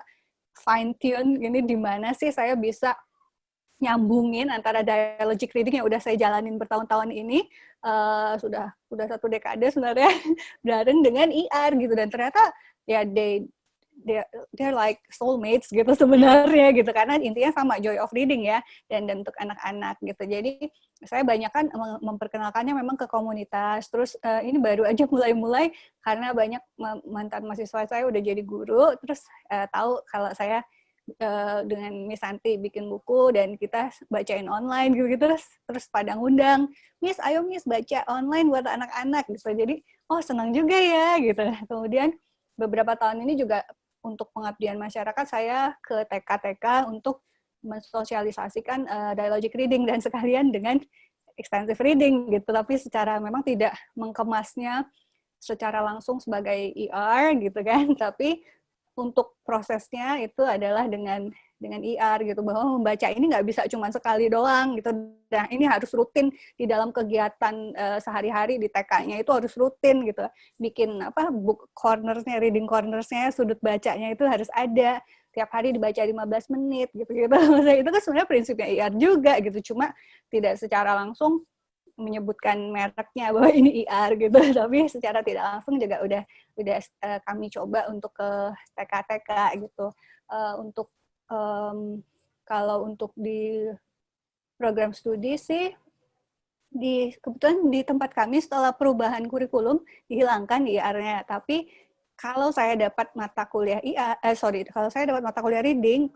fine tune ini di mana sih saya bisa nyambungin antara dialogic reading yang udah saya jalanin bertahun-tahun ini sudah 1 dekade sebenarnya bareng dengan IR gitu, dan ternyata ya they're like soulmates gitu sebenarnya gitu, karena intinya sama, joy of reading ya, dan untuk anak-anak gitu. Jadi saya banyak kan memperkenalkannya memang ke komunitas. Terus ini baru aja mulai karena banyak mantan mahasiswa saya udah jadi guru, terus tahu kalau saya dengan Miss Santi bikin buku dan kita bacain online gitu, terus pada ngundang, Miss ayo Miss baca online buat anak-anak gitu. Jadi senang juga ya gitu. Kemudian beberapa tahun ini juga untuk pengabdian masyarakat saya ke TK-TK untuk mensosialisasikan dialogic reading dan sekalian dengan extensive reading gitu, tapi secara memang tidak mengemasnya secara langsung sebagai ER gitu kan, tapi untuk prosesnya itu adalah dengan IR gitu, bahwa membaca ini nggak bisa cuma sekali doang gitu. Nah, ini harus rutin di dalam kegiatan sehari-hari di TK-nya, itu harus rutin gitu. Bikin book corners-nya, reading corners-nya, sudut bacanya itu harus ada. Tiap hari dibaca 15 menit gitu-gitu. Maksudnya itu kan sebenarnya prinsipnya IR juga gitu, cuma tidak secara langsung menyebutkan mereknya bahwa ini IR gitu, tapi secara tidak langsung juga udah kami coba untuk ke TK-TK gitu. Untuk kalau untuk di program studi sih, kebetulan di tempat kami setelah perubahan kurikulum dihilangkan IR-nya, tapi kalau saya dapat mata kuliah kalau saya dapat mata kuliah reading,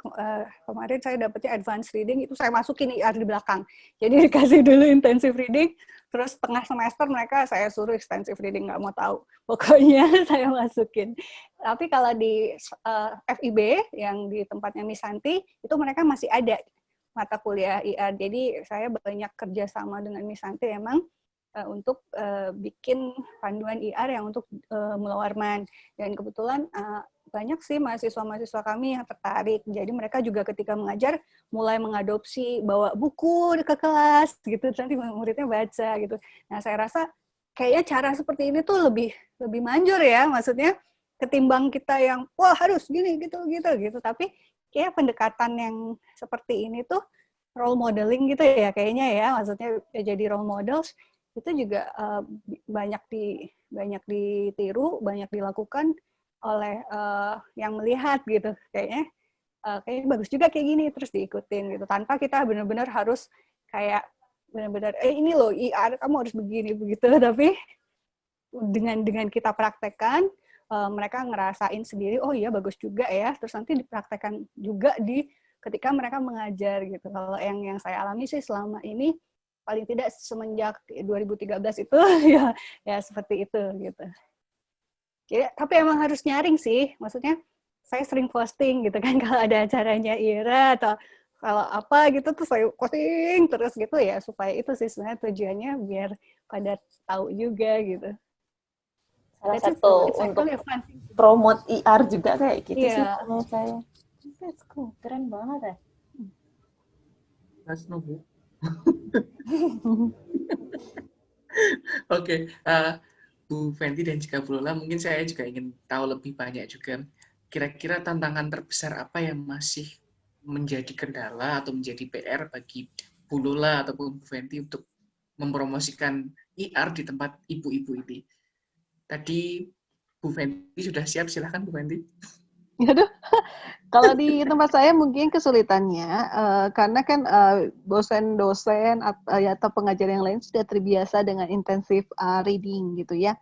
kemarin saya dapatnya advanced reading, itu saya masukin IR di belakang. Jadi dikasih dulu intensive reading, terus tengah semester mereka saya suruh extensive reading, nggak mau tahu. Pokoknya saya masukin. Tapi kalau di FIB, yang di tempatnya Miss Santi, itu mereka masih ada mata kuliah IR. Jadi saya banyak kerjasama dengan Miss Santi emang, untuk bikin panduan IR yang untuk Mula Warman. Dan kebetulan banyak sih mahasiswa-mahasiswa kami yang tertarik. Jadi mereka juga ketika mengajar mulai mengadopsi bawa buku ke kelas gitu, nanti muridnya baca gitu. Nah, saya rasa kayaknya cara seperti ini tuh lebih manjur ya, maksudnya ketimbang kita yang wah harus gini gitu. Tapi kayak pendekatan yang seperti ini tuh role modeling gitu ya kayaknya ya, maksudnya jadi role models itu juga banyak ditiru, banyak dilakukan oleh yang melihat gitu. Kayaknya bagus juga kayak gini, terus diikutin gitu, tanpa kita benar-benar harus kayak benar-benar ini loh IR kamu harus begini begitu, tapi dengan kita praktekkan, mereka ngerasain sendiri, oh iya bagus juga ya, terus nanti dipraktekkan juga ketika mereka mengajar gitu. Kalau yang saya alami sih selama ini, paling tidak semenjak 2013 itu ya seperti itu gitu. Jadi, tapi emang harus nyaring sih, maksudnya saya sering posting gitu kan kalau ada acaranya Ira atau kalau apa gitu tuh saya posting terus gitu ya, supaya itu sih sebenarnya tujuannya biar pada tahu juga gitu. Salah satu untuk promote IR juga kayak gitu sih menurut saya. That's cool, keren banget ya. Mas Nobu. Oke, Bu Fenty dan juga Bu Lola, mungkin saya juga ingin tahu lebih banyak juga. Kira-kira tantangan terbesar apa yang masih menjadi kendala atau menjadi PR bagi Bu Lola ataupun Bu Fenty untuk mempromosikan IR di tempat ibu-ibu ini? Tadi Bu Fenty sudah siap, silahkan Bu Fenty. Aduh, kalau di tempat saya mungkin kesulitannya karena kan dosen-dosen atau pengajar yang lain sudah terbiasa dengan intensif reading gitu ya.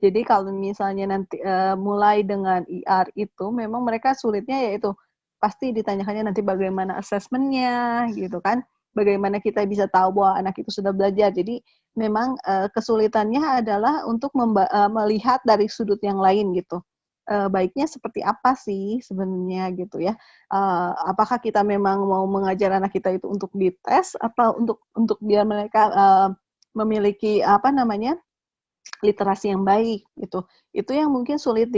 Jadi kalau misalnya nanti mulai dengan IR itu memang mereka sulitnya yaitu pasti ditanyakannya nanti bagaimana asesmennya gitu kan. Bagaimana kita bisa tahu bahwa anak itu sudah belajar. Jadi memang kesulitannya adalah untuk melihat dari sudut yang lain gitu. Baiknya seperti apa sih sebenarnya gitu ya? Apakah kita memang mau mengajar anak kita itu untuk dites atau untuk biar mereka memiliki literasi yang baik gitu? Itu yang mungkin sulit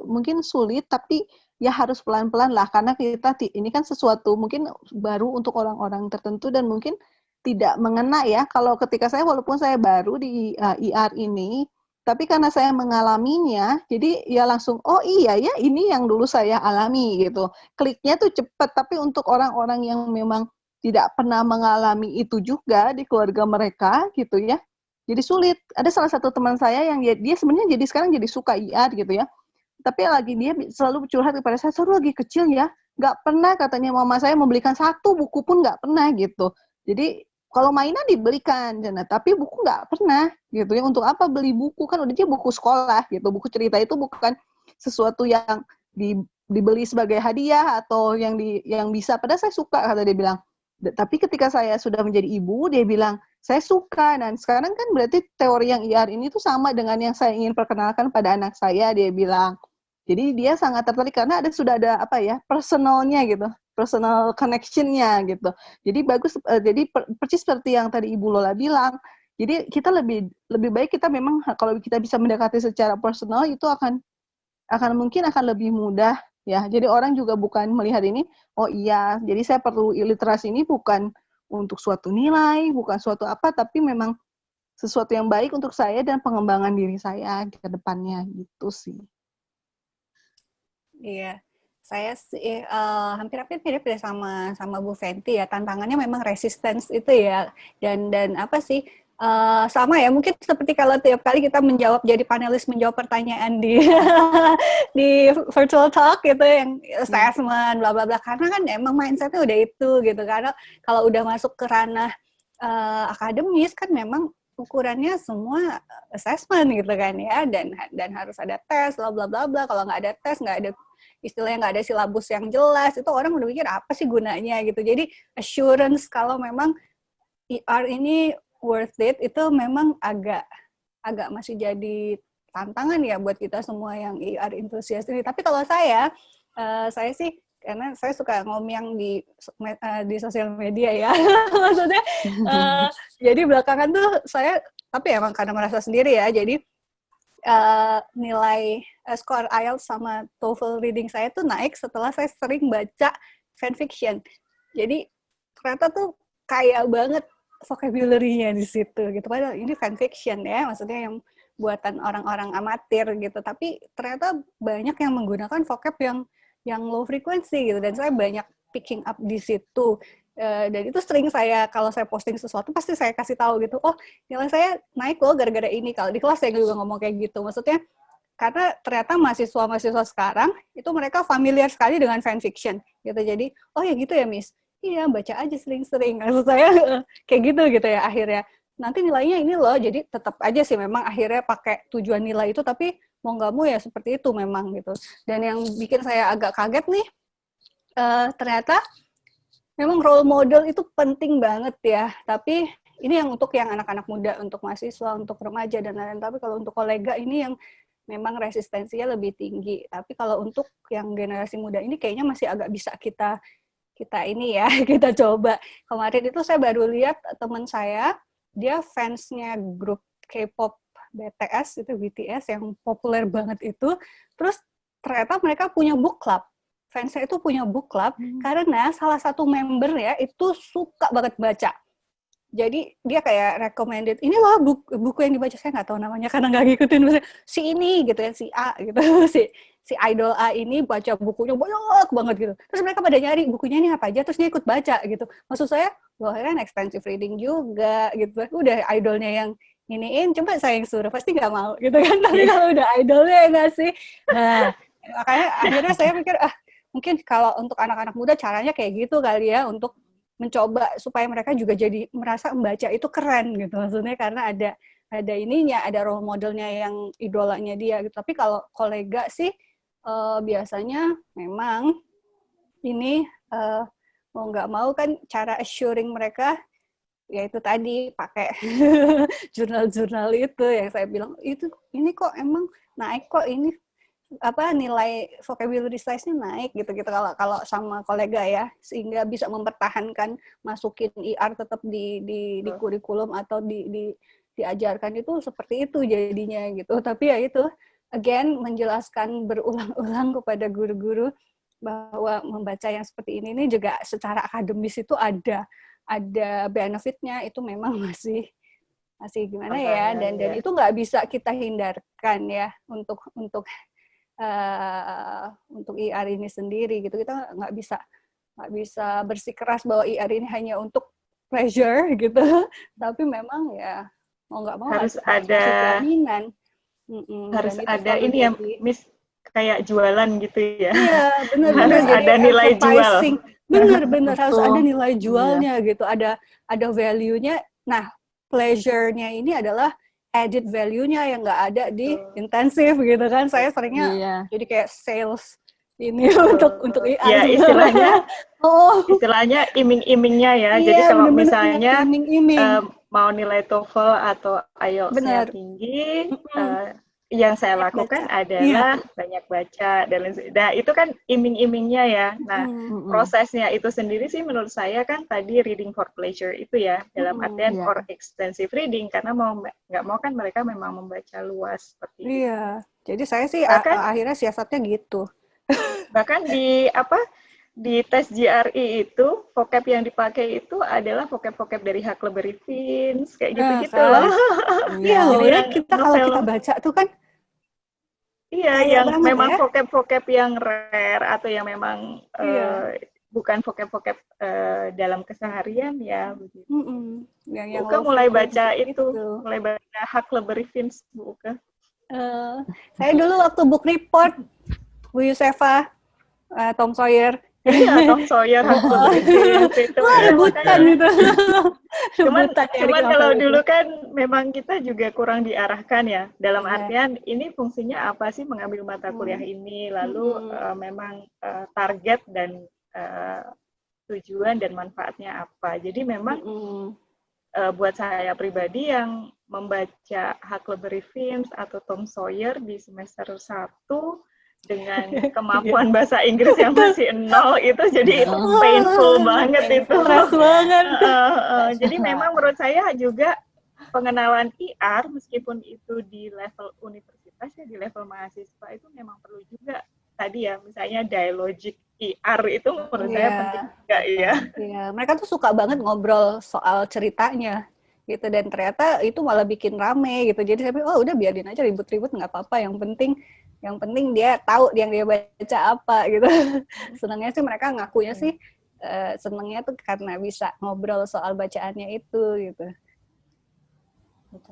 mungkin sulit, tapi ya harus pelan-pelan lah, karena kita ini kan sesuatu mungkin baru untuk orang-orang tertentu dan mungkin tidak mengena ya. Kalau ketika walaupun saya baru di IR ini, tapi karena saya mengalaminya, jadi ya langsung, oh iya ya ini yang dulu saya alami gitu. Kliknya tuh cepat, tapi untuk orang-orang yang memang tidak pernah mengalami itu juga di keluarga mereka gitu ya. Jadi sulit. Ada salah satu teman saya yang dia sebenarnya jadi sekarang jadi suka IR gitu ya. Tapi lagi dia selalu curhat kepada saya lagi kecil ya, nggak pernah katanya mama saya membelikan satu buku pun nggak pernah gitu. Jadi kalau mainan dibelikan, tapi buku nggak pernah gitu ya. Untuk apa beli buku, kan udah dia buku sekolah gitu. Buku cerita itu bukan sesuatu yang dibeli sebagai hadiah atau yang bisa. Padahal saya suka, kata dia bilang. Tapi ketika saya sudah menjadi ibu, dia bilang saya suka. Dan sekarang kan berarti teori yang IR ini tuh sama dengan yang saya ingin perkenalkan pada anak saya, dia bilang. Jadi dia sangat tertarik karena sudah ada personalnya gitu, personal connection-nya gitu. Jadi bagus, jadi persis seperti yang tadi Ibu Lola bilang. Jadi kita lebih baik kita memang kalau kita bisa mendekati secara personal itu mungkin akan lebih mudah ya. Jadi orang juga bukan melihat ini, oh iya, jadi saya perlu literasi ini bukan untuk suatu nilai, bukan suatu apa, tapi memang sesuatu yang baik untuk saya dan pengembangan diri saya ke depannya gitu sih. Iya, saya sih hampir-hampir mirip ya sama Bu Fenty ya. Tantangannya memang resistance itu ya. Dan apa sih, sama ya, mungkin seperti kalau tiap kali kita jadi panelis menjawab pertanyaan di di virtual talk gitu yang assessment bla bla bla, karena kan emang mindsetnya udah itu gitu. Karena kalau udah masuk ke ranah akademis kan memang ukurannya semua assessment gitu kan ya, dan harus ada tes bla bla bla bla. Kalau nggak ada tes, nggak ada istilahnya, nggak ada silabus yang jelas, itu orang udah mikir apa sih gunanya gitu. Jadi assurance kalau memang IR ini worth it itu memang agak masih jadi tantangan ya buat kita semua yang IR enthusiast ini. Tapi kalau saya sih, karena saya suka ngomong di sosial media ya, maksudnya jadi belakangan tuh saya, tapi emang karena merasa sendiri ya, jadi nilai skor IELTS sama TOEFL reading saya tuh naik setelah saya sering baca fanfiction. Jadi ternyata tuh kaya banget vocabulary-nya di situ gitu. Padahal ini fanfiction ya, maksudnya yang buatan orang-orang amatir gitu. Tapi ternyata banyak yang menggunakan vocab yang low frequency gitu, dan saya banyak picking up di situ. Dan itu sering saya, kalau saya posting sesuatu pasti saya kasih tahu gitu, oh nilai saya naik loh gara-gara ini. Kalau di kelas saya juga ngomong kayak gitu, maksudnya karena ternyata mahasiswa sekarang itu mereka familiar sekali dengan fanfiction gitu. Jadi oh ya gitu ya Miss, iya baca aja sering-sering, maksud saya kayak gitu ya akhirnya. Nanti nilainya ini loh, jadi tetap aja sih memang akhirnya pakai tujuan nilai itu, tapi mau nggak mau ya seperti itu memang gitu. Dan yang bikin saya agak kaget nih, ternyata memang role model itu penting banget ya, tapi ini yang untuk yang anak-anak muda, untuk mahasiswa, untuk remaja, dan lain-lain. Tapi kalau untuk kolega ini yang memang resistensinya lebih tinggi. Tapi kalau untuk yang generasi muda ini kayaknya masih agak bisa kita ini ya, kita coba. Kemarin itu saya baru lihat teman saya, dia fansnya grup K-pop BTS, itu BTS yang populer banget itu, terus ternyata mereka punya book club. Fansnya itu punya book club karena salah satu membernya itu suka banget baca. Jadi dia kayak recommended, ini loh buku yang dibaca, saya nggak tahu namanya karena nggak ngikutin, si ini gitu ya, si A gitu, si idol A ini baca bukunya banyak banget gitu. Terus mereka pada nyari bukunya ini apa aja, terus dia ikut baca gitu. Maksud saya, loh kan extensive reading juga gitu. Udah idolnya yang iniin, coba saya yang suruh pasti nggak mau gitu kan. Tapi kalau udah idolnya ya nggak sih. Nah, makanya akhirnya saya pikir mungkin kalau untuk anak-anak muda caranya kayak gitu kali ya, untuk mencoba supaya mereka juga jadi merasa membaca itu keren gitu, maksudnya karena ada ininya, ada role modelnya yang idolanya dia gitu. Tapi kalau kolega sih biasanya memang ini mau nggak mau kan cara assuring mereka yaitu tadi pakai jurnal-jurnal itu yang saya bilang, ini kok emang naik kok, ini nilai vocabulary size-nya naik gitu-gitu kalau sama kolega ya, sehingga bisa mempertahankan masukin IR tetap di kurikulum atau diajarkan itu seperti itu jadinya gitu. Tapi ya itu again menjelaskan berulang-ulang kepada guru-guru bahwa membaca yang seperti ini juga secara akademis itu ada benefitnya, itu memang masih gimana ya, dan itu nggak bisa kita hindarkan ya untuk IR ini sendiri gitu. Kita nggak bisa nggak bisa bersikeras bahwa IR ini hanya untuk pleasure gitu. Tapi memang ya mau nggak mau Harus kasih ada jaminan. harus Dan itu ada selalu ini ya, jadi- Miss, kayak jualan gitu ya. Iya, benar-benar Harus jadi ada nilai jual. advertising. Benar-benar harus Betul. ada nilai jualnya gitu, ada value-nya. Nah, pleasure-nya ini adalah added value-nya yang nggak ada di intensif gitu kan. Saya seringnya Iya. jadi kayak sales ini untuk IR Ya, sebenarnya. istilahnya iming-imingnya ya. Iya, Jadi kalau benar-benar misalnya iming-iming. mau nilai TOEFL atau IELTS Benar. tinggi, yang saya Banyak lakukan baca. adalah banyak baca dan lain sebagainya. Nah, itu kan iming-imingnya ya. Nah, prosesnya itu sendiri sih menurut saya kan tadi reading for pleasure itu ya, dalam artian Iya. or extensive reading, karena nggak mau kan mereka memang membaca luas seperti itu. Iya. Jadi saya sih Bahkan- akhirnya siasatnya gitu. Bahkan di tes GRE itu vocab yang dipakai itu adalah vocab dari Huckleberry Finn kayak gitu-gitu Kan? loh. Iya loh, Jadi ya yang kalau novel- kita baca tuh kan iya, kaya yang banget memang ya. vocab-vocab yang rare atau yang memang bukan vocab-vocab dalam keseharian ya. Begitu. Yang Buka low mulai frequency baca gitu. mulai baca Huckleberry Finn Buka. Saya dulu waktu book report Bu Yusefa, Tom Sawyer. Iya, Tom Sawyer, Huckleberry Finn itu. Wah, ya, rebutan makanya. gitu. Cuman Rebutan nyari kalau novel dulu itu. kan memang kita juga kurang diarahkan ya. Dalam Iya. artian ini fungsinya apa sih mengambil mata kuliah ini, lalu memang target dan tujuan dan manfaatnya apa. Jadi memang buat saya pribadi yang membaca Huckleberry Finn atau Tom Sawyer di semester 1 dengan kemampuan bahasa Inggris yang masih 0 itu jadi painful banget itu. Keras banget. Jadi memang menurut saya juga pengenalan IR meskipun itu di level universitas ya, di level mahasiswa itu memang perlu juga tadi ya, misalnya dialogic IR itu menurut saya penting juga ya. Iya, mereka tuh suka banget ngobrol soal ceritanya gitu, dan ternyata itu malah bikin rame gitu. Jadi saya pikir, oh udah biarin aja ribut-ribut nggak apa-apa, yang penting dia tahu yang dia baca apa gitu. Senangnya sih mereka ngakunya sih senangnya tuh karena bisa ngobrol soal bacaannya itu gitu.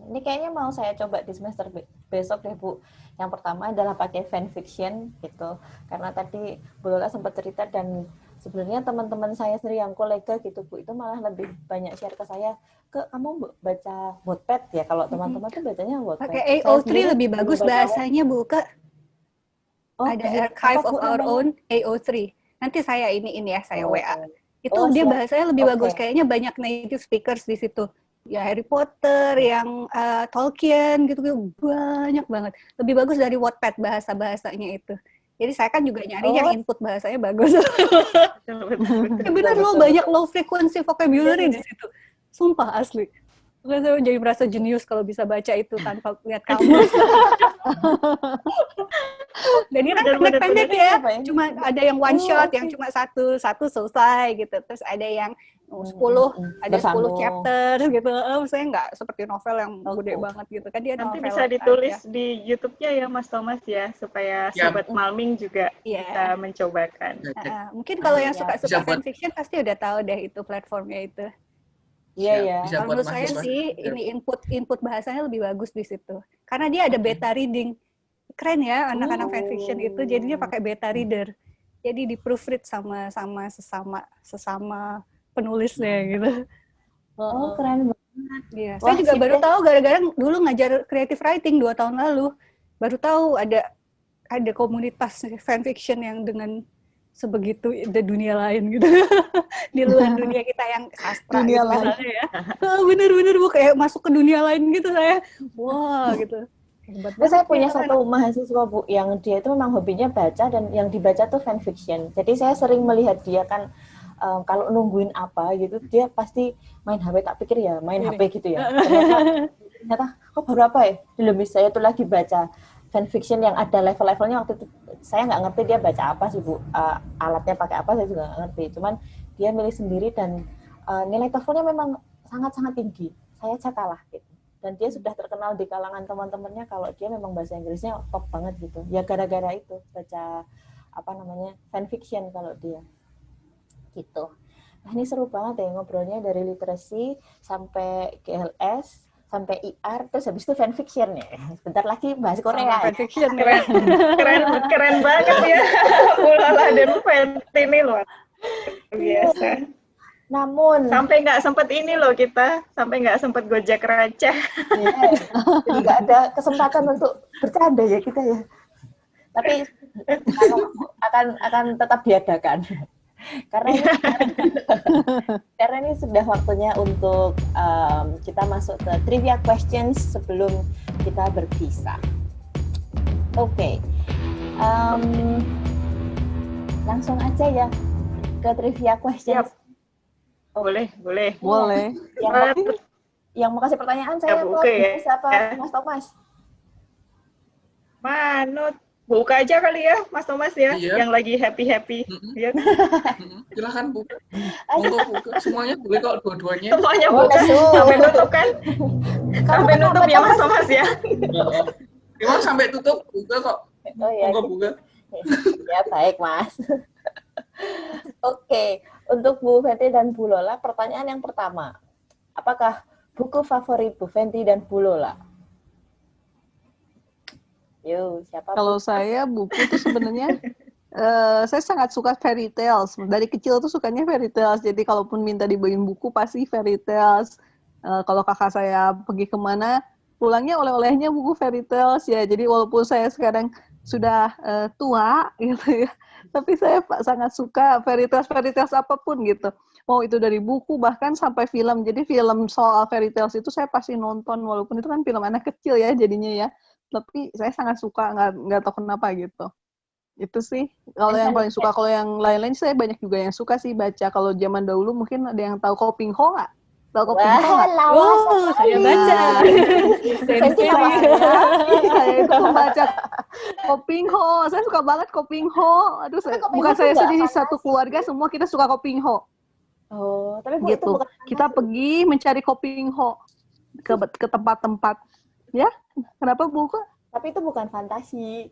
Ini kayaknya mau saya coba di semester besok deh Bu. Yang pertama adalah pakai fanfiction gitu. Karena tadi Bu Lola sempat cerita dan sebenarnya teman-teman saya sendiri yang kolega gitu Bu, itu malah lebih banyak share ke saya, kamu baca Wattpad ya, kalau teman-teman tuh bacanya Wattpad. Pakai AO3 lebih bagus bahasanya Bu, Kak. Ada Archive of Our Own AO3. Nanti saya saya WA. Itu dia bahasanya lebih bagus, kayaknya banyak native speakers di situ. Ya Harry Potter, yang Tolkien gitu banyak banget. Lebih bagus dari Wattpad bahasa-bahasanya itu. Jadi saya kan juga nyari yang input bahasanya bagus. Benar loh, banyak low frequency vocabulary di situ. Sumpah asli. Saya jadi merasa jenius kalau bisa baca itu tanpa lihat kamus. Dan ini kan pendek-pendek ya. Cuma ada yang one shot, yang cuma satu selesai gitu. Terus ada yang 10 chapter gitu. Saya nggak seperti novel yang gede banget gitu kan, dia nanti novel bisa ditulis di YouTube-nya ya Mas Thomas ya, supaya Sobat Malming juga bisa mencobakan. Mungkin kalau yang suka fanfiction pasti udah tahu deh itu platformnya itu. Iya. Kalau menurut saya sih ini input bahasanya lebih bagus di situ. Karena dia ada beta reading. Keren ya anak-anak fanfiction itu, jadinya pakai beta reader. Jadi di proofread sama sesama penulisnya gitu. Oh, keren banget. Iya, saya juga baru tahu gara-gara dulu ngajar creative writing 2 tahun lalu. Baru tahu ada komunitas fanfiction yang dengan sebegitu di dunia lain gitu. Di luar dunia kita yang sastra dunia gitu lain. misalnya ya. Bener-bener Bu, kayak masuk ke dunia lain gitu saya. Wah gitu. Saya punya satu mahasiswa Bu yang dia itu memang hobinya baca, dan yang dibaca tuh fanfiction. Jadi saya sering melihat dia kan kalau nungguin apa gitu, dia pasti main HP, tak pikir ya main HP gitu ya. Ternyata kok baru apa ya? Belum bisa, saya tuh lagi baca fanfiction yang ada level-levelnya. Waktu itu saya nggak ngerti dia baca apa sih Bu, alatnya pakai apa saya juga nggak ngerti. Cuman dia milih sendiri dan nilai TOEFL-nya memang sangat-sangat tinggi. Saya aja kalah gitu. Dan dia sudah terkenal di kalangan teman-temannya kalau dia memang bahasa Inggrisnya top banget gitu. Ya gara-gara itu baca fanfiction kalau dia. Gitu. Nah, ini seru banget ya ngobrolnya dari literasi sampai GLS, sampai IR, terus habis itu fanfiction ya. Sebentar lagi bahas Korea. Fanfiction Keren, keren banget ya. Ulala dan Fenty ini luar biasa. Namun Sampai nggak sempet ini loh kita, sampai nggak sempet gojek receh. jadi nggak ada kesempatan untuk bercanda ya kita ya. Tapi akan tetap diadakan. Karena ini sudah waktunya untuk kita masuk ke trivia questions sebelum kita berpisah. Oke. Langsung aja ya ke trivia questions. Boleh. Yang mau kasih pertanyaan saya buka ya. Siapa? Mas Thomas. Manut. Buka aja kali ya, Mas Thomas ya, yang lagi happy-happy. Ya. Silakan buka. Monggo buka. Semuanya boleh kok, dua-duanya. Semuanya buka. Sampai tutup kan? Sampai tutup ya Mas Thomas ya. Memang sampai tutup, buka kok. Oh ya. Monggo buka. Ya baik Mas. Oke, untuk Bu Fenty dan Bu Lola, pertanyaan yang pertama. Apakah buku favorit Bu Fenty dan Bu Lola? Yuk, siapa? Kalau saya buku tuh sebenarnya saya sangat suka fairy tales. Dari kecil tuh sukanya fairy tales. Jadi kalaupun minta dibeliin buku pasti fairy tales. Kalau kakak saya pergi kemana, pulangnya oleh-olehnya buku fairy tales ya. Jadi walaupun saya sekarang sudah tua gitu ya, tapi saya sangat suka fairy tales apapun gitu. Mau itu dari buku bahkan sampai film. Jadi film soal fairy tales itu saya pasti nonton walaupun itu kan film anak kecil ya jadinya ya. Tapi saya sangat suka, nggak tahu kenapa gitu. Itu sih kalau yang paling suka. Kalau yang lain-lain saya banyak juga yang suka sih baca. Kalau zaman dahulu mungkin ada yang tahu Kopingho nggak? Tahu Kopingho nggak? Saya baca. Saya itu membaca Kopingho. Saya suka banget Kopingho. Aduh, bukan saya sendiri, satu keluarga semua kita suka Kopingho. Oh, tapi Bu, gitu. Kita pergi mencari Kopingho ke tempat-tempat. Ya, kenapa buku? Tapi itu bukan fantasi.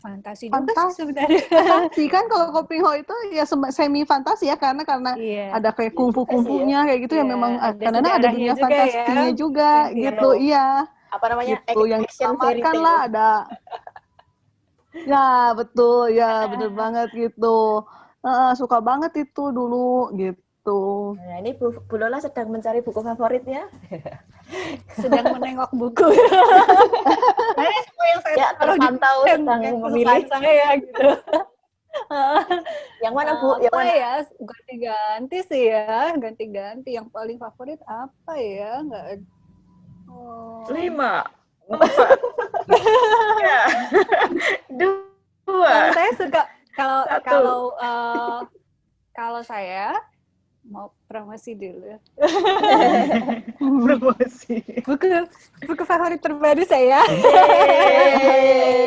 Fantasi juga sih sebenarnya. Fantasi kan kalau Kopingho itu ya semi fantasi ya karena ada kayak kungfu-kungfunya kayak gitu ya memang karena ada dunia fantasinya juga gitu. Iya. Apa namanya? Gitu yang diselamatkan lah ada. Ya, betul. Ya, bener banget gitu. Suka banget itu dulu gitu. Nah, ini Bu Lola sedang mencari buku favoritnya. Sedang menengok buku. Nah, ini semua yang saya terpantau sedang memilih saya gitu. Yang mana Bu? Yang mana? Ya? Ganti-ganti sih ya. Ganti-ganti. Yang paling favorit apa ya? Nggak. 5, 4, 2. Saya suka kalau saya mau promosi dulu. Promosi. Buku favorit terbaru saya.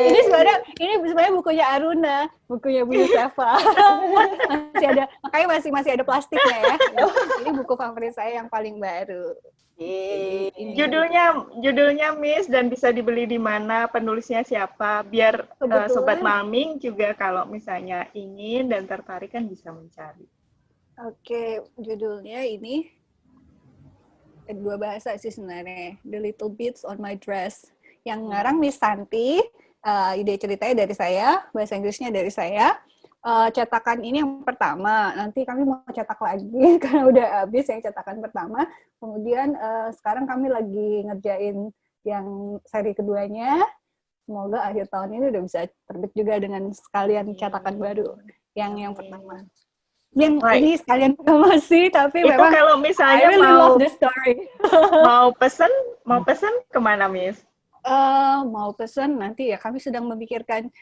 Ini sebenarnya bukunya Aruna, bukunya Bu Yusefa. Makanya masih ada plastiknya ya. Ini buku favorit saya yang paling baru. Judulnya Miss dan bisa dibeli di mana, penulisnya siapa, biar sobat Maming juga kalau misalnya ingin dan tertarik kan bisa mencari. Oke, judulnya ini 2 bahasa sih sebenarnya. The Little Beads on My Dress. Yang ngarang Miss Santi, ide ceritanya dari saya, bahasa Inggrisnya dari saya. Cetakan ini yang pertama, nanti kami mau cetak lagi karena udah habis yang cetakan pertama. Kemudian sekarang kami lagi ngerjain yang seri keduanya. Semoga akhir tahun ini udah bisa terbit juga dengan sekalian cetakan baru yang pertama. Yang ini sekalian promosi, tapi itu memang kalau misalnya I really love the story. mau pesen kemana, Miss? Mau pesen nanti ya kami sedang memikirkan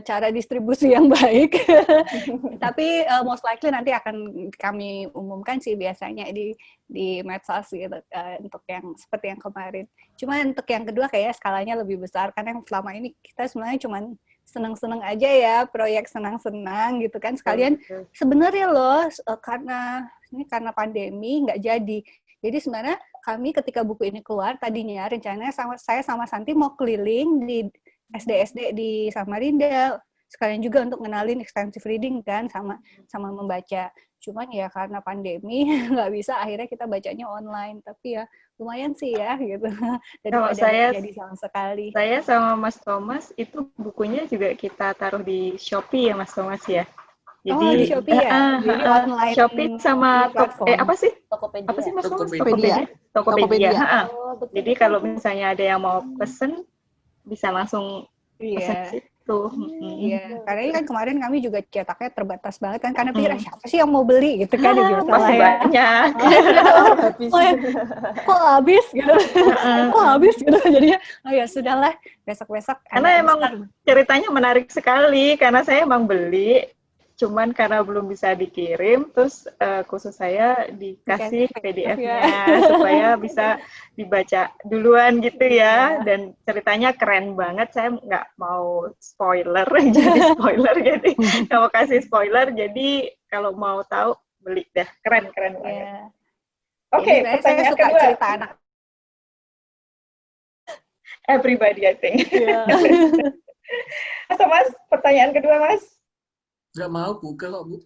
cara distribusi yang baik. Tapi most likely nanti akan kami umumkan sih biasanya di medsos gitu untuk yang seperti yang kemarin. Cuma untuk yang kedua kayak skalanya lebih besar karena yang selama ini kita sebenarnya cuma senang-senang aja ya, proyek senang-senang gitu kan. Sekalian sebenarnya loh karena pandemi nggak jadi. Jadi sebenarnya kami ketika buku ini keluar tadinya rencananya saya sama Santi mau keliling di SD-SD di Samarinda sekalian juga untuk ngenalin extensive reading kan sama membaca. Cuman ya karena pandemi nggak bisa, akhirnya kita bacanya online. Tapi ya lumayan sih ya gitu. Kalau Daripada nggak jadi sama sekali. Saya sama Mas Thomas itu bukunya juga kita taruh di Shopee ya Mas Thomas ya. Jadi di Shopee ya? Jadi online Shopee sama platform. apa sih? Tokopedia. Apa sih Mas Thomas? Tokopedia. Tokopedia. Oh, betul. Jadi kalau misalnya ada yang mau pesen bisa langsung pesen Iya. situ. Iya, karena ini kan kemarin kami juga cetaknya terbatas banget kan, karena pikir siapa sih yang mau beli gitu kan, biasa lah Masih ya. banyak. Habis. Oh, ya, kok habis gitu, kok habis gitu, jadinya oh ya sudahlah, besok-besok. Karena ada emang instan. ceritanya menarik sekali, karena saya emang beli, cuman karena belum bisa dikirim, terus khusus saya dikasih PDF-nya supaya bisa dibaca duluan gitu ya. Dan ceritanya keren banget, saya nggak mau spoiler, jadi spoiler, jadi nggak mau kasih spoiler, jadi kalau mau tahu beli dah, keren banget. Iya. Oke, Jadi sebenarnya saya pertanyaan suka kedua. cerita anak. Everybody, I think. Iya. Mas, pertanyaan kedua, Mas. Nggak mau buka kok, Bu.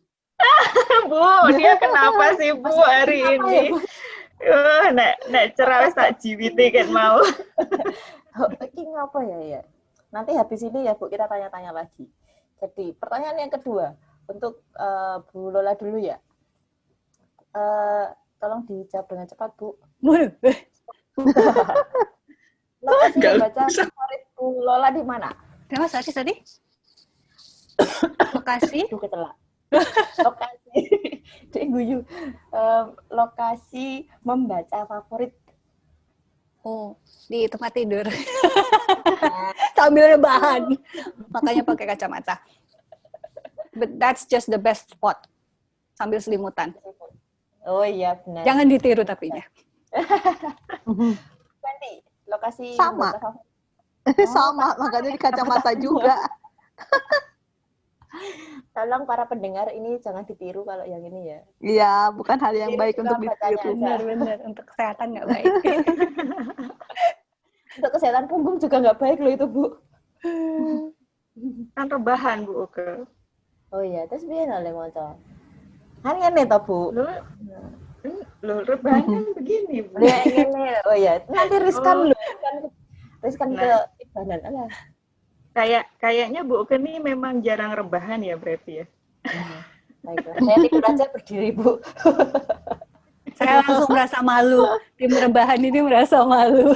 Bu, dia kenapa sih Bu hari ini? Nek cerah wis tak jiwiti kan mau. Ini apa ya? Nanti habis ini ya Bu kita tanya-tanya lagi. Jadi pertanyaan yang kedua untuk Bu Lola dulu ya. Tolong dijawab dengan cepat Bu. Lokasi Nggak baca bisa. favorit Bu Lola di mana? Kenapa tadi? Lokasi? Duh ketelak. Lokasi Dek guyu. Lokasi membaca favorit. Oh, di tempat tidur. Sambil rebahan. Makanya pakai kacamata. But that's just the best spot. Sambil selimutan. Oh iya benar. Jangan ditiru tapi ya. Nanti lokasi Sama. membaca favorit. Sama, makanya di kacamata juga. Tolong para pendengar ini jangan ditiru kalau yang ini ya. Iya, bukan hal yang Tiru baik juga untuk bacanya ditiru. aja. Benar. Untuk kesehatan nggak baik. Untuk kesehatan punggung juga nggak baik loh itu Bu. Kan rebahan Bu Uke. Oh iya, terus biar oleh moco. Kan ngene to Bu. Loh rebahannya begini Bu. Dia ngene. Oh iya, nanti riskan Oh. loh. Riskan ke Nah. ibanan alah. Kayaknya Bu Uke ini memang jarang rebahan ya berarti ya. Baiklah, saya tidur aja berdiri Bu. Saya langsung merasa malu. Tim rebahan ini merasa malu.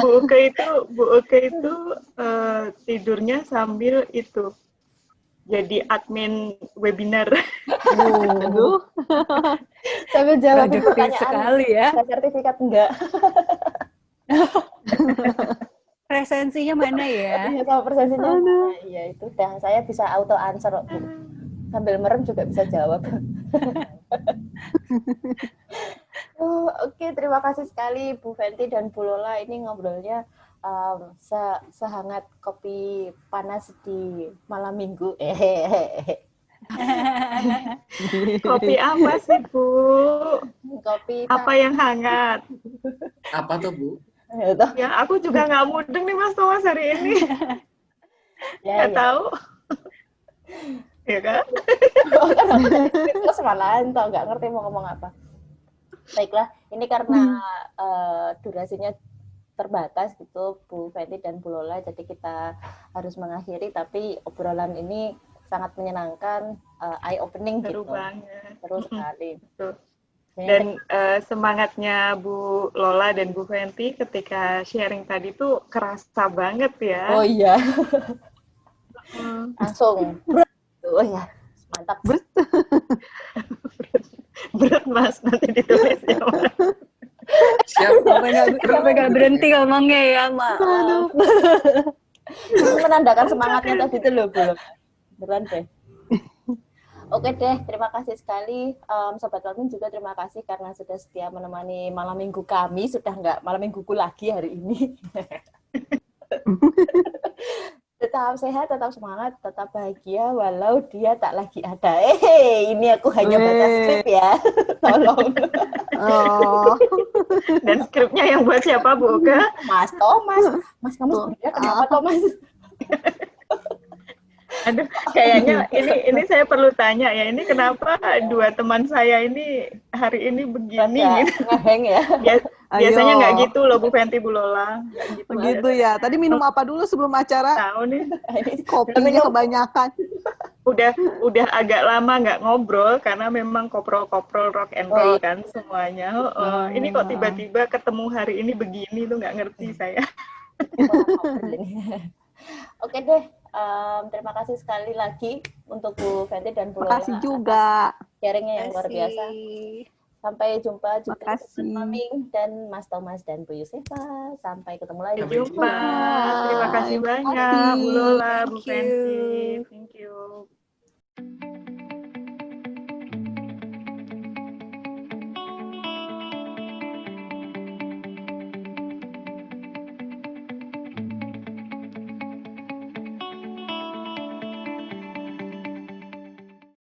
Bu Uke itu tidurnya sambil itu jadi admin webinar. Aduh. Sambil jawab Produktif pertanyaan. sekali ya. Ada sertifikat enggak? Presensinya mana ya? Iya, sama presensinya. Iya, itu udah saya bisa auto answer kok, Bu. Sambil merem juga bisa jawab. Oke, terima kasih sekali Bu Fenty dan Bu Lola. Ini ngobrolnya sehangat kopi panas di malam minggu. Kopi apa sih Bu? Kopi Apa yang hangat? Apa tuh, Bu? Ya aku juga nggak mudeng nih Mas Thomas hari ini. ya, Nggak tahu. Ya kan? Terus malahan tau nggak ngerti mau ngomong apa. Baiklah, ini karena durasinya terbatas gitu Bu Fenty dan Bu Lola, jadi kita harus mengakhiri. Tapi obrolan ini sangat menyenangkan, eye opening Seru gitu. banget. Seru sekali. Betul. Dan semangatnya Bu Lola dan Bu Fenty ketika sharing tadi tuh kerasa banget ya. Oh iya, langsung. Oh ya, mantap. Berat Mas, nanti ditulis ya Mas. Siap. Sampai nggak berhenti ngomongnya ya, maaf. Ini menandakan semangatnya tadi itu loh, belum. Beneran deh. Oke deh, terima kasih sekali. Sobat Walmin juga terima kasih karena sudah setia menemani malam minggu kami. Sudah nggak malam mingguku lagi hari ini. Tetap sehat, tetap semangat, tetap bahagia walau dia tak lagi ada. Ini aku hanya baca skrip ya. Tolong. Oh. Dan skripnya yang buat siapa Bu Uke? Mas Thomas. Mas kamu sebenarnya kenapa Thomas? Aduh, kayaknya ini saya perlu tanya ya. Ini kenapa dua teman saya ini hari ini begini Rada gitu. ngeheng ya. Biasanya Ayo. nggak gitu loh Bu Fenty, Bu Lola. Nggak gitu. Begitu ya. Tadi minum apa dulu sebelum acara? Tahu nih, Ini Kopinya kebanyakan. udah agak lama nggak ngobrol karena memang koprol-koprol rock and Oh, roll iya. kan semuanya. Ini kok tiba-tiba ketemu hari ini begini tuh nggak ngerti saya. Oke deh, terima kasih sekali lagi untuk Bu Fenty dan Bu Lola Makasih atas juga. sharingnya yang luar biasa. Sampai jumpa juga Makasih. Mas Maming dan Mas Thomas dan Bu Yusefa. Sampai ketemu lagi. Sampai Jumpa. Terima kasih Bye. banyak Bu Lola, Bu Thank you. Fenty.